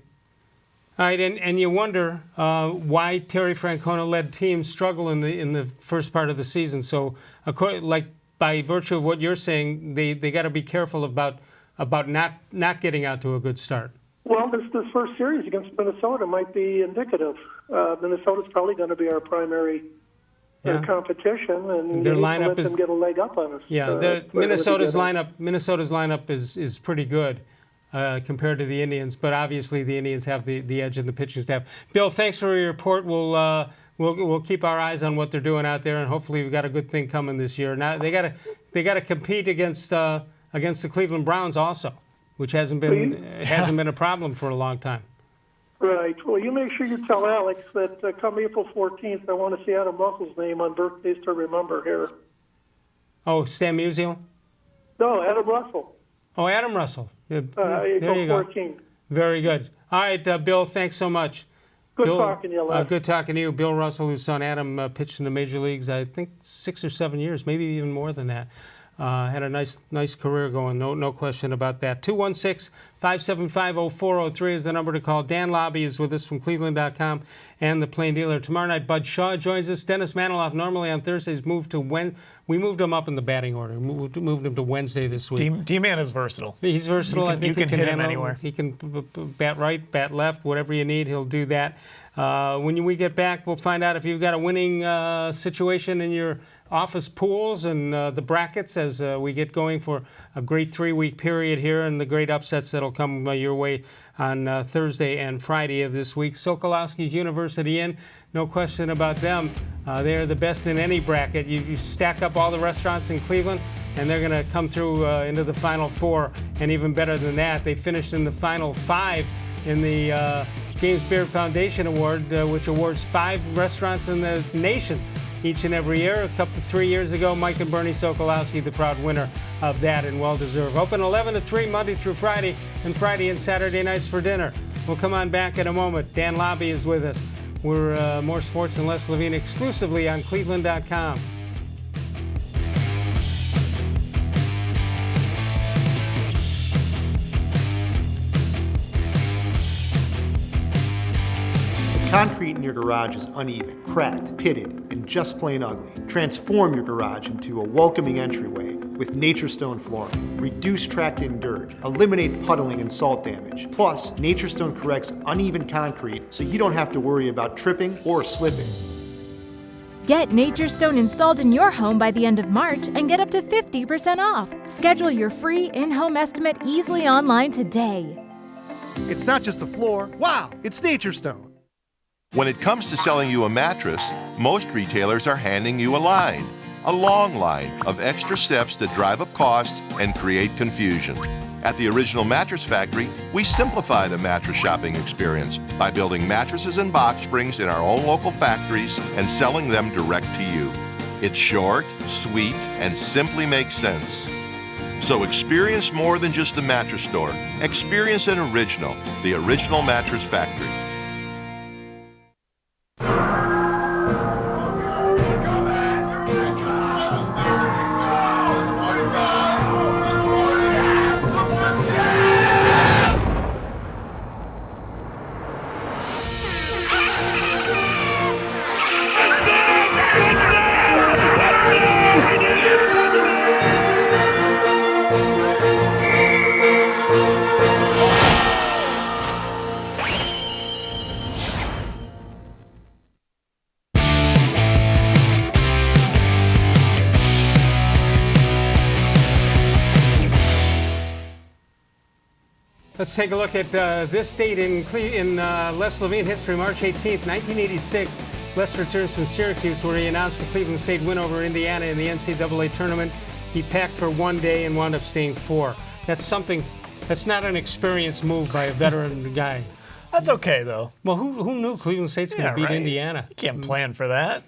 right, and you wonder why Terry Francona-led teams struggle in the first part of the season. So, by virtue of what you're saying, they got to be careful about not getting out to a good start.
Well, this first series against Minnesota might be indicative. Minnesota's probably going to be our primary competition, and
their lineup
let them get a leg up on us.
Yeah, Minnesota's lineup is pretty good compared to the Indians, but obviously the Indians have the edge in the pitching staff. Bill, thanks for your report. We'll keep our eyes on what they're doing out there, and hopefully we've got a good thing coming this year. Now they got to compete against the Cleveland Browns also, which hasn't been a problem for a long time.
Right. Well, you make sure you tell Alex that come April 14th, I want to see Adam Russell's name on birthdays to remember here.
Oh, Stan Musial?
No, Adam Russell.
Oh, Adam Russell. Yeah,
There
you go.
14.
Very good. All right, Bill, thanks so much.
Good
Bill,
talking to you, Les.
good talking to you. Bill Russell, whose son Adam pitched in the major leagues, I think 6 or 7 years, maybe even more than that. Had a nice career going, no question about that. 216-575-0403 is the number to call. Dan Labbe is with us from cleveland.com and the Plain Dealer. Tomorrow night, Bud Shaw joins us. Dennis Maniloff, normally on Thursdays, we moved him up in the batting order. Moved him to Wednesday this week.
D-Man is versatile.
He's versatile. I think
you can hit him anywhere.
He can bat right, bat left, whatever you need, he'll do that. When we get back, we'll find out if you've got a winning situation in your office pools and the brackets as we get going for a great 3-week period here and the great upsets that'll come your way on Thursday and Friday of this week. Sokolowski's University Inn, no question about them. They're the best in any bracket. You stack up all the restaurants in Cleveland and they're going to come through into the Final Four, and even better than that, they finished in the Final 5 in the James Beard Foundation Award, which awards 5 restaurants in the nation each and every year. 3 years ago, Mike and Bernie Sokolowski, the proud winner of that, and well-deserved. Open 11 to 3 Monday through Friday, and Friday and Saturday nights for dinner. We'll come on back in a moment. Dan Labbe is with us. We're more sports and less Levine exclusively on cleveland.com.
Concrete in your garage is uneven, cracked, pitted, and just plain ugly. Transform your garage into a welcoming entryway with Nature Stone flooring. Reduce tracked-in dirt, eliminate puddling and salt damage. Plus, Nature Stone corrects uneven concrete so you don't have to worry about tripping or slipping.
Get Nature Stone installed in your home by the end of March and get up to 50% off. Schedule your free in-home estimate easily online today.
It's not just a floor. Wow, it's Nature Stone.
When it comes to selling you a mattress, most retailers are handing you a long line of extra steps that drive up costs and create confusion. At the Original Mattress Factory, we simplify the mattress shopping experience by building mattresses and box springs in our own local factories and selling them direct to you. It's short, sweet, and simply makes sense. So experience more than just the mattress store. Experience an original, the Original Mattress Factory.
Let's take a look at this date in Les Levine history, March 18th, 1986. Les returns from Syracuse, where he announced the Cleveland State win over Indiana in the NCAA tournament. He packed for one day and wound up staying 4. That's not an experienced move by a veteran guy.
That's okay, though.
Well, who knew Cleveland State's going to beat Indiana?
You can't plan for that.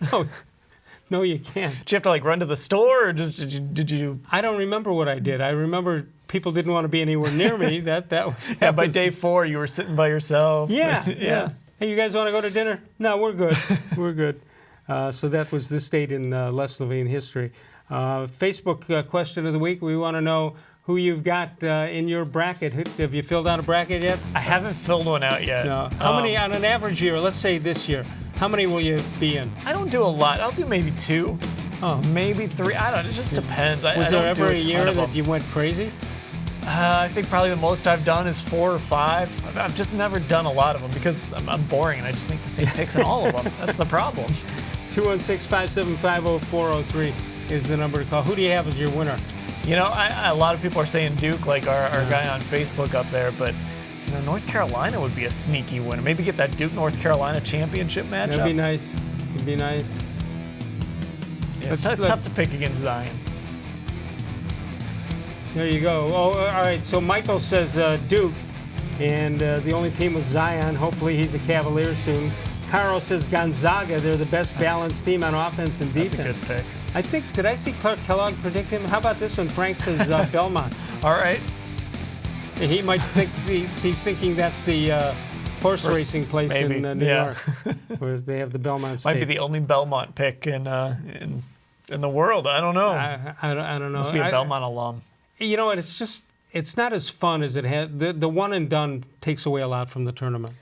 No, you can't.
Did you have to run to the store, or just did you?
I don't remember what I did. I remember people didn't want to be anywhere near me.
By day 4, you were sitting by yourself.
Yeah. Hey, you guys want to go to dinner? No, we're good. We're good. So that was this date in Les Levine history. Facebook question of the week. We want to know who you've got in your bracket. Have you filled out a bracket yet?
I haven't filled one out yet.
No. How many on an average year? Let's say this year. How many will you be in?
I don't do a lot. I'll do maybe 2.
Oh.
Maybe 3. I don't know. It just depends.
Was there ever a year that you went crazy?
I think probably the most I've done is 4 or 5. I've just never done a lot of them because I'm boring and I just make the same picks in all of them. That's the problem.
216-575-0403 is the number to call. Who do you have as your winner?
A lot of people are saying Duke, like our guy on Facebook up there, but North Carolina would be a sneaky winner. Maybe get that Duke-North Carolina championship matchup.
That'd be nice. It'd be nice.
Yeah, it's tough to pick against Zion.
There you go. Oh, all right. So Michael says Duke, and the only team with Zion. Hopefully he's a Cavalier soon. Carlos says Gonzaga, they're the best balanced team on offense and defense.
That's a good pick.
I think, did I see Clark Kellogg predict him? How about this one? Frank says Belmont.
All right.
He might think, he's thinking that's the horse racing place in New York, where they have the Belmont Stakes.
Might be the only Belmont pick in the world. I don't know.
I don't know.
Must be a Belmont alum.
You know what? It's not as fun as it had. The one and done takes away a lot from the tournament.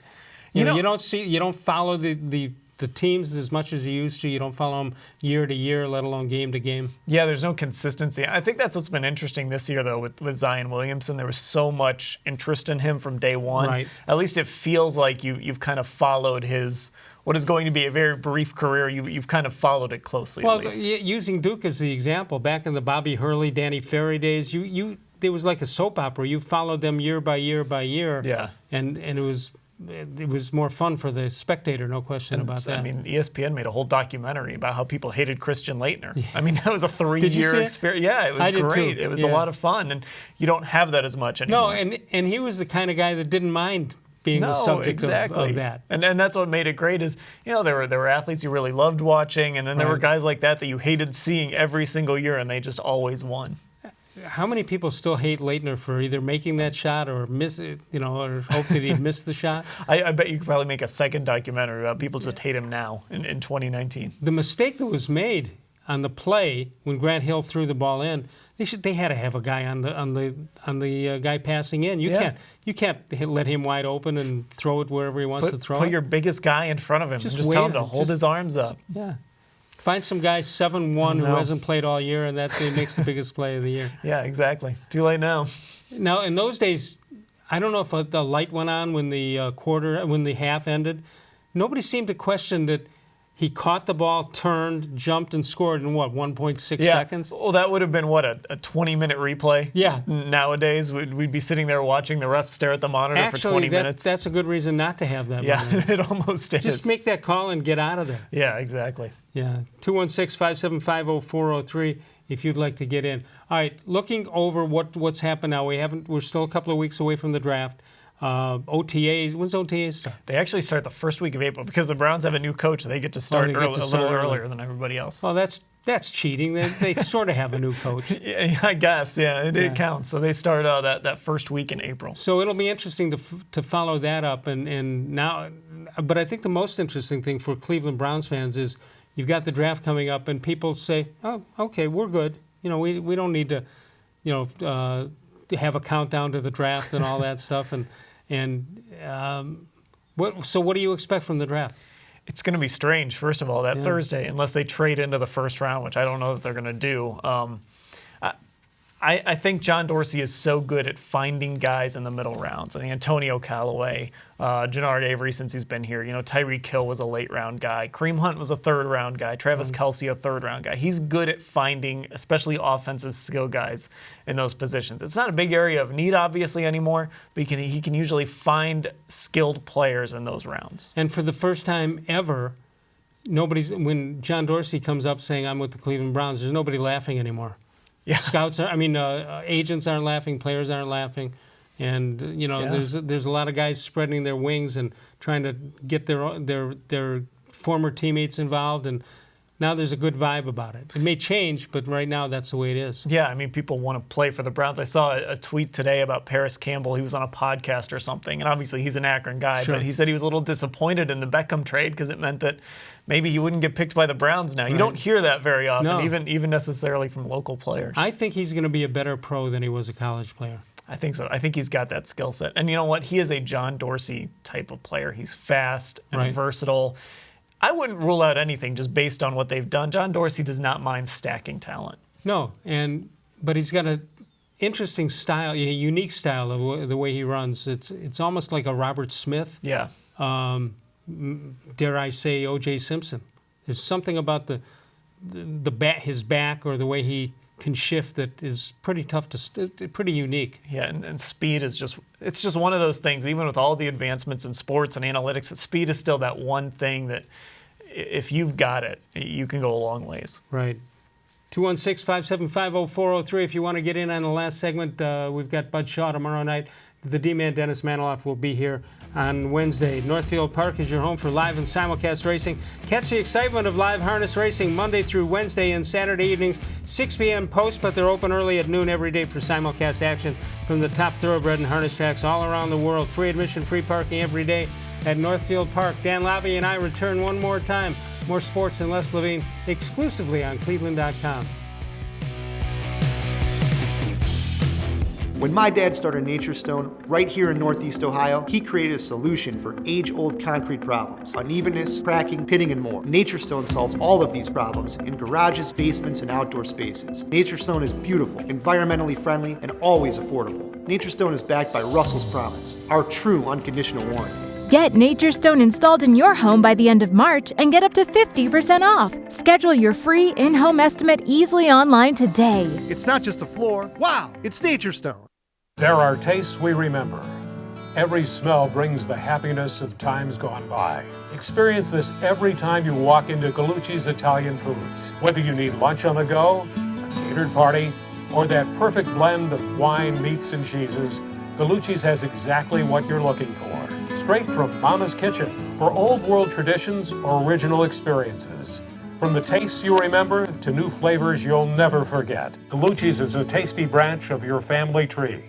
You don't follow the teams as much as you used to. You don't follow them year to year, let alone game to game.
Yeah, there's no consistency. I think that's what's been interesting this year, though, with Zion Williamson. There was so much interest in him from day one.
Right.
At least it feels like you've kind of followed what is going to be a very brief career. You've kind of followed it closely.
Well,
at least.
Using Duke as the example, back in the Bobby Hurley, Danny Ferry days, there was like a soap opera. You followed them year by year by year.
Yeah.
And it was more fun for the spectator, no question about that.
I mean, ESPN made a whole documentary about how people hated Christian Laettner. Yeah. I mean, that was a 3-year experience. Yeah, it was great. It was a lot of fun, and you don't have that as much anymore.
No, and he was the kind of guy that didn't mind being the subject of that.
And that's what made it great is, there were athletes you really loved watching, and then there were guys like that you hated seeing every single year, and they just always won.
How many people still hate Laettner for either making that shot or miss it, or hope that he'd miss the shot?
I bet you could probably make a second documentary about people just hate him now in 2019.
The mistake that was made on the play when Grant Hill threw the ball in, they had to have a guy on the guy passing in. You can't let him wide open and throw it wherever he wants to throw it.
Put your biggest guy in front of him. Just tell him to hold his arms up.
Yeah. Find some guy 7'1" who hasn't played all year, and that makes the biggest play of the year.
Yeah, exactly. Too late now.
Now, in those days, I don't know if the light went on when the half ended. Nobody seemed to question that he caught the ball, turned, jumped, and scored in 1.6 seconds?
Well, that would have been, a 20-minute replay?
Yeah.
Nowadays, we'd be sitting there watching the ref stare at the monitor for 20 minutes.
That's a good reason not to have that.
Yeah, it almost is.
Just make that call and get out of there.
Yeah, exactly.
Yeah, 216-575-0403 if you'd like to get in. All right, looking over what's happened now. We're still a couple of weeks away from the draft. OTAs, when's OTAs start?
They actually start the first week of April because the Browns have a new coach. They get to start a little earlier than everybody else.
Well, that's cheating. They sort of have a new coach.
Yeah, I guess. Yeah, it counts. So they start that first week in April.
So it'll be interesting to follow that up. And now, but I think the most interesting thing for Cleveland Browns fans is you've got the draft coming up, and people say, "Oh, okay, we're good. We don't need to, have a countdown to the draft and all that stuff." So what do you expect from the draft?
It's going to be strange, first of all, that Thursday, unless they trade into the first round, which I don't know that they're going to do. I think John Dorsey is so good at finding guys in the middle rounds. I mean, Antonio Callaway, Jannard Avery since he's been here. Tyreek Hill was a late-round guy. Kareem Hunt was a third-round guy. Travis Kelce, a third-round guy. He's good at finding, especially offensive skill guys in those positions. It's not a big area of need, obviously, anymore, but he can usually find skilled players in those rounds.
And for the first time ever, when John Dorsey comes up saying, "I'm with the Cleveland Browns," there's nobody laughing anymore. Yeah. Agents aren't laughing, players aren't laughing, and there's a lot of guys spreading their wings and trying to get their former teammates involved, and now there's a good vibe about it. It may change, but right now that's the way it is.
Yeah, people want to play for the Browns. I saw a tweet today about Paris Campbell. He was on a podcast or something, and obviously he's an Akron guy, but he said he was a little disappointed in the Beckham trade because it meant that maybe he wouldn't get picked by the Browns now. Right. You don't hear that very often, even necessarily from local players.
I think he's going to be a better pro than he was a college player.
I think so. I think he's got that skill set. And you know what? He is a John Dorsey type of player. He's fast and versatile. I wouldn't rule out anything just based on what they've done. John Dorsey does not mind stacking talent.
No, but he's got an interesting style, a unique style of the way he runs. It's almost like a Robert Smith.
Yeah.
Dare I say O.J. Simpson. There's something about his back or the way he can shift that is pretty tough pretty unique.
Yeah, and speed is it's just one of those things. Even with all the advancements in sports and analytics, speed is still that one thing that if you've got it, you can go a long ways.
Right. 216-575-0403 if you want to get in on the last segment. We've got Bud Shaw tomorrow night. the D-Man Dennis Maniloff will be here on Wednesday. Northfield Park is your home for live and simulcast racing. Catch the excitement of live harness racing Monday through Wednesday and Saturday evenings, 6 p.m. post, but they're open early at noon every day for simulcast action from the top thoroughbred and harness tracks all around the world. Free admission, free parking every day at Northfield Park. Dan Labbe and I return one more time. More sports and less Levine exclusively on cleveland.com.
When my dad started Nature Stone right here in Northeast Ohio, he created a solution for age-old concrete problems: unevenness, cracking, pitting, and more. Nature Stone solves all of these problems in garages, basements, and outdoor spaces. Nature Stone is beautiful, environmentally friendly, and always affordable. Nature Stone is backed by Russell's Promise, our true unconditional warranty.
Get Nature Stone installed in your home by the end of March and get up to 50% off. Schedule your free in-home estimate easily online today.
It's not just a floor. Wow, it's Nature Stone.
There are tastes we remember. Every smell brings the happiness of times gone by. Experience this every time you walk into Gallucci's Italian Foods. Whether you need lunch on the go, a catered party, or that perfect blend of wine, meats, and cheeses, Gallucci's has exactly what you're looking for. Straight from Mama's kitchen for old world traditions or original experiences. From the tastes you remember to new flavors you'll never forget. Gallucci's is a tasty branch of your family tree.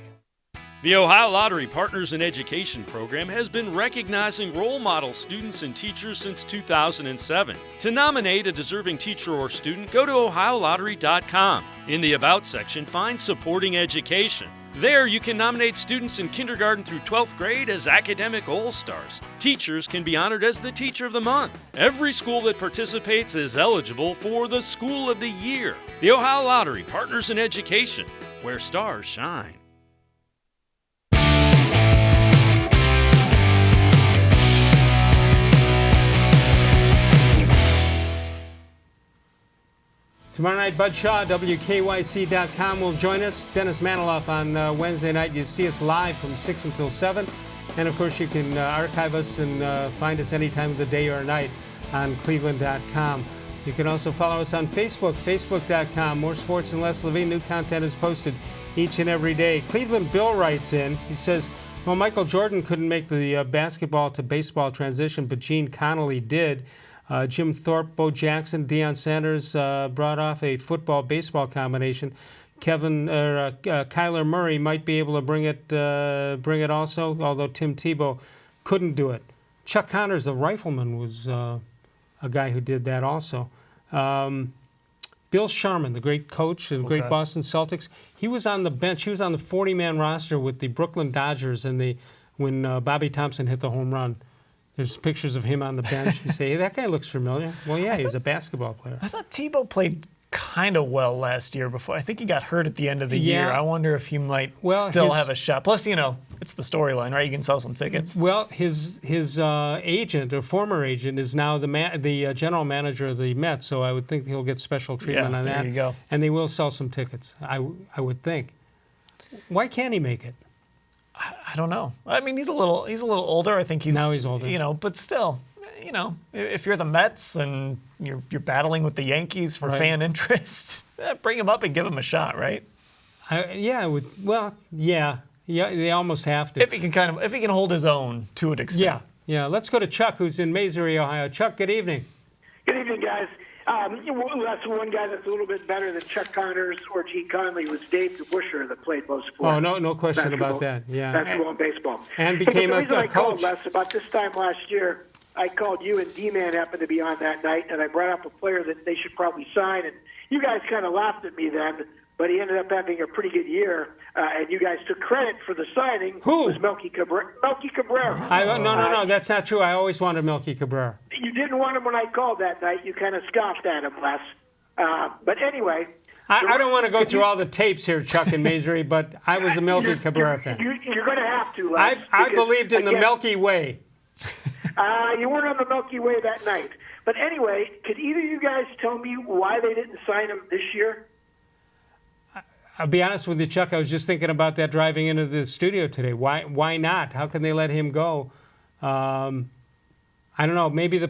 The Ohio Lottery Partners in Education program has been recognizing role model students and teachers since 2007. To nominate a deserving teacher or student, go to OhioLottery.com. In the About section, find Supporting Education. There, you can nominate students in kindergarten through 12th grade as academic all-stars. Teachers can be honored as the Teacher of the Month. Every school that participates is eligible for the School of the Year. The Ohio Lottery Partners in Education, where stars shine.
Tomorrow night, Bud Shaw, WKYC.com will join us. Dennis Maniloff on Wednesday night. You see us live from 6 until 7. And, of course, you can archive us and find us any time of the day or night on cleveland.com. You can also follow us on Facebook, facebook.com. More sports and less Levine. New content is posted each and every day. Cleveland Bill writes in. He says, well, Michael Jordan couldn't make the basketball to baseball transition, but Gene Connolly did. Jim Thorpe, Bo Jackson, Deion Sanders brought off a football-baseball combination. Kyler Murray might be able to bring it also, although Tim Tebow couldn't do it. Chuck Connors, the rifleman, was a guy who did that also. Bill Sharman, the great coach and great Boston Celtics, he was on the bench. He was on the 40-man roster with the Brooklyn Dodgers when Bobby Thompson hit the home run. There's pictures of him on the bench. You say, hey, that guy looks familiar. Well, yeah, he's a basketball player.
I thought Tebow played kind of well last year before. I think he got hurt at the end of the year. I wonder if he might still have a shot. Plus, it's the storyline, right? You can sell some tickets.
Well, his agent, or former agent, is now the general manager of the Mets, so I would think he'll get special treatment on that.
There you go.
And they will sell some tickets, I would think. Why can't he make it?
I don't know. I mean, he's a little older. I think he's older. But still, if you're the Mets and you're battling with the Yankees for fan interest, bring him up and give him a shot, right?
I would. Well, yeah, they almost have to.
If he can hold his own to an extent.
Yeah. Let's go to Chuck, who's in Masery, Ohio. Chuck, good evening.
Good evening, guys. That's one guy that's a little bit better than Chuck Connors or Gene Conley was Dave DeBusschere that played both sports.
Oh, no question about that. Yeah,
basketball and baseball.
And became
a
coach.
I called, Les, about this time last year, I called you and D-Man happened to be on that night, and I brought up a player that they should probably sign, and you guys kind of laughed at me then, but he ended up having a pretty good year, and you guys took credit for the signing.
Who?
It was Melky Cabrera.
No, that's not true. I always wanted Melky Cabrera.
You didn't want him when I called that night. You kind of scoffed at him, Les. But anyway.
I don't want to go through all the tapes here, Chuck and Masery, but I was a Melky Cabrera fan.
You're going to have to, Les.
I believed in the Milky Way.
You weren't on the Milky Way that night. But anyway, could either of you guys tell me why they didn't sign him this year?
I'll be honest with you, Chuck. I was just thinking about that driving into the studio today. Why not? How can they let him go? I don't know. Maybe the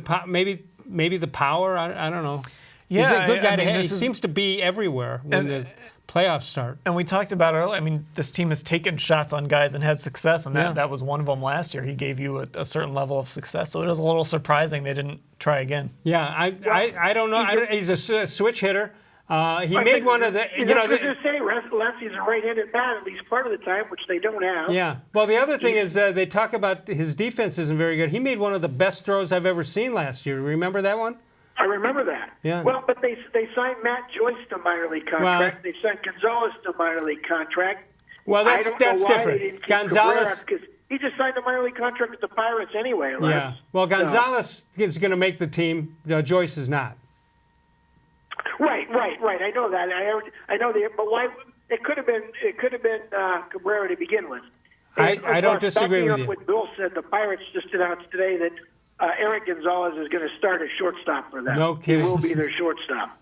power. I don't know.
Yeah,
he's a good guy to have. He seems to be everywhere when the playoff start.
And we talked about earlier, I mean, this team has taken shots on guys and had success, and that was one of them last year. He gave you a certain level of success, so it was a little surprising they didn't try again.
Yeah, I don't know. He's a switch hitter. He made one of the,
just say lefty's a right-handed bat at least part of the time, which they don't have.
Yeah. Well, the other thing is they talk about his defense isn't very good. He made one of the best throws I've ever seen last year. Remember that one?
I remember that.
Yeah.
Well, but they signed Matt Joyce to minor league contract. They signed Gonzalez to minor league contract.
Well, that's different. Gonzalez,
because he just signed a minor league contract with the Pirates anyway. Les.
Yeah. Well, Gonzalez is going to make the team. Joyce is not.
Right. I know that. I know that. But why? It could have been Cabrera to begin with.
I don't disagree with you.
What Bill said, the Pirates just announced today that Eric Gonzalez is going to start as shortstop for them.
No kidding.
He will be their shortstop.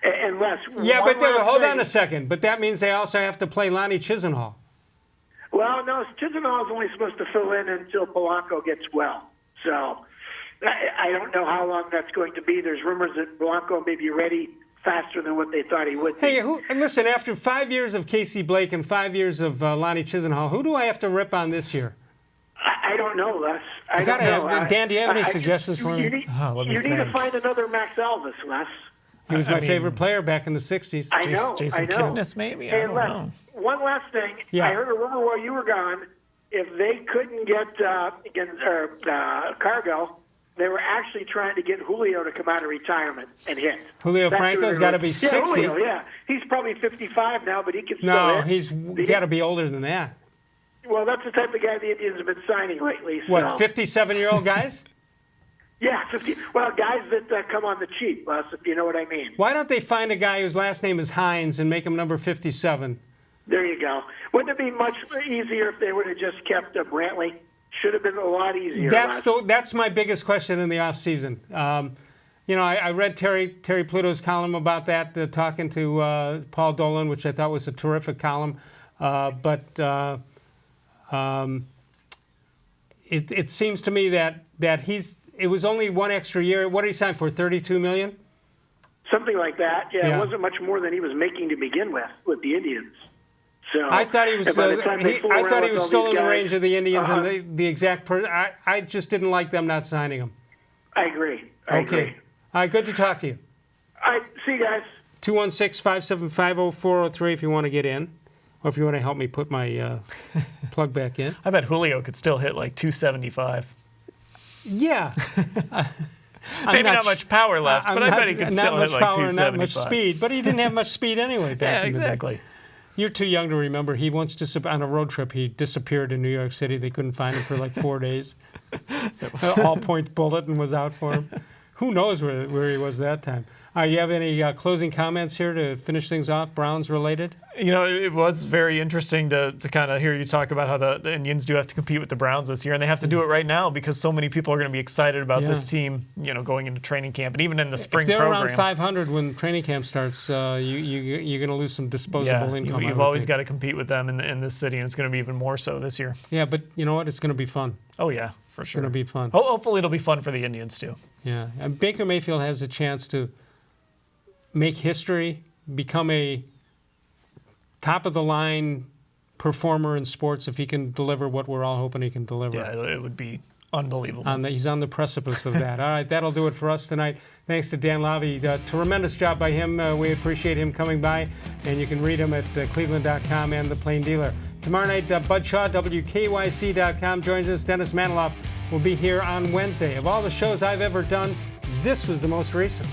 Unless
hold on a second. But that means they also have to play Lonnie Chisenhall.
Well, no, Chisenhall is only supposed to fill in until Polanco gets well. So I don't know how long that's going to be. There's rumors that Polanco may be ready faster than what they thought he would be.
Hey, listen, after 5 years of Casey Blake and 5 years of Lonnie Chisenhall, who do I have to rip on this year?
I don't know, Les. I don't know.
Dan, do you have any suggestions for me?
You need to find another Max Elvis, Les.
He was my favorite player back in the 60s.
I know.
Jason Kipnis, maybe?
Hey,
I don't know.
One last thing.
Yeah.
I heard a rumor while you were gone. If they couldn't get Cargill, they were actually trying to get Julio to come out of retirement and hit.
Julio Franco's got to be 60.
Julio, yeah. He's probably 55 now, but he can still hit.
He's got to be older than that.
Well, that's the type of guy the Indians have been signing lately. So.
What, 57-year-old guys?
Yeah, 50. Well, guys that come on the cheap, Les, if you know what I mean.
Why don't they find a guy whose last name is Hines and make him number 57?
There you go. Wouldn't it be much easier if they would have just kept Brantley? Should have been a lot easier.
That's my biggest question in the offseason. I read Terry Pluto's column about that, talking to Paul Dolan, which I thought was a terrific column. It seems to me that it was only one extra year. What did he sign for? $32 million?
Something like that. Yeah, it wasn't much more than he was making to begin with the Indians. So
I thought he was. I thought he was still in the range of the Indians, and the exact person. I just didn't like them not signing him.
I agree. I agree.
All right, good to talk to you.
All right, see you guys.
216-575-0403 if you want to get in, or if you want to help me put my plug back in.
I bet Julio could still hit like 275.
Yeah.
Maybe not much power left, but I bet he could still hit like 275.
Not much speed, but he didn't have much speed anyway back in the day.
Exactly.
You're too young to remember. He once on a road trip, he disappeared in New York City. They couldn't find him for like 4 days. All-point bulletin was out for him. Who knows where he was that time? You have any closing comments here to finish things off, Browns related?
It was very interesting to kind of hear you talk about how the Indians do have to compete with the Browns this year, and they have to do it right now because so many people are going to be excited about this team, going into training camp and even in the spring program.
If they're around 500 when training camp starts, you're going to lose some disposable income.
You've always got to compete with them in this city, and it's going to be even more so this year.
Yeah, but you know what? It's going to be fun.
Oh, yeah, for sure.
It's going to be fun.
Hopefully it'll be fun for the Indians, too.
Yeah, and Baker Mayfield has a chance to make history, become a top-of-the-line performer in sports if he can deliver what we're all hoping he can deliver.
Yeah, it would be unbelievable.
He's on the precipice of that. All right, that'll do it for us tonight. Thanks to Dan Labbe. Tremendous job by him. We appreciate him coming by, and you can read him at cleveland.com and The Plain Dealer. Tomorrow night, Bud Shaw, WKYC.com, joins us. Dennis Maniloff will be here on Wednesday. Of all the shows I've ever done, this was the most recent.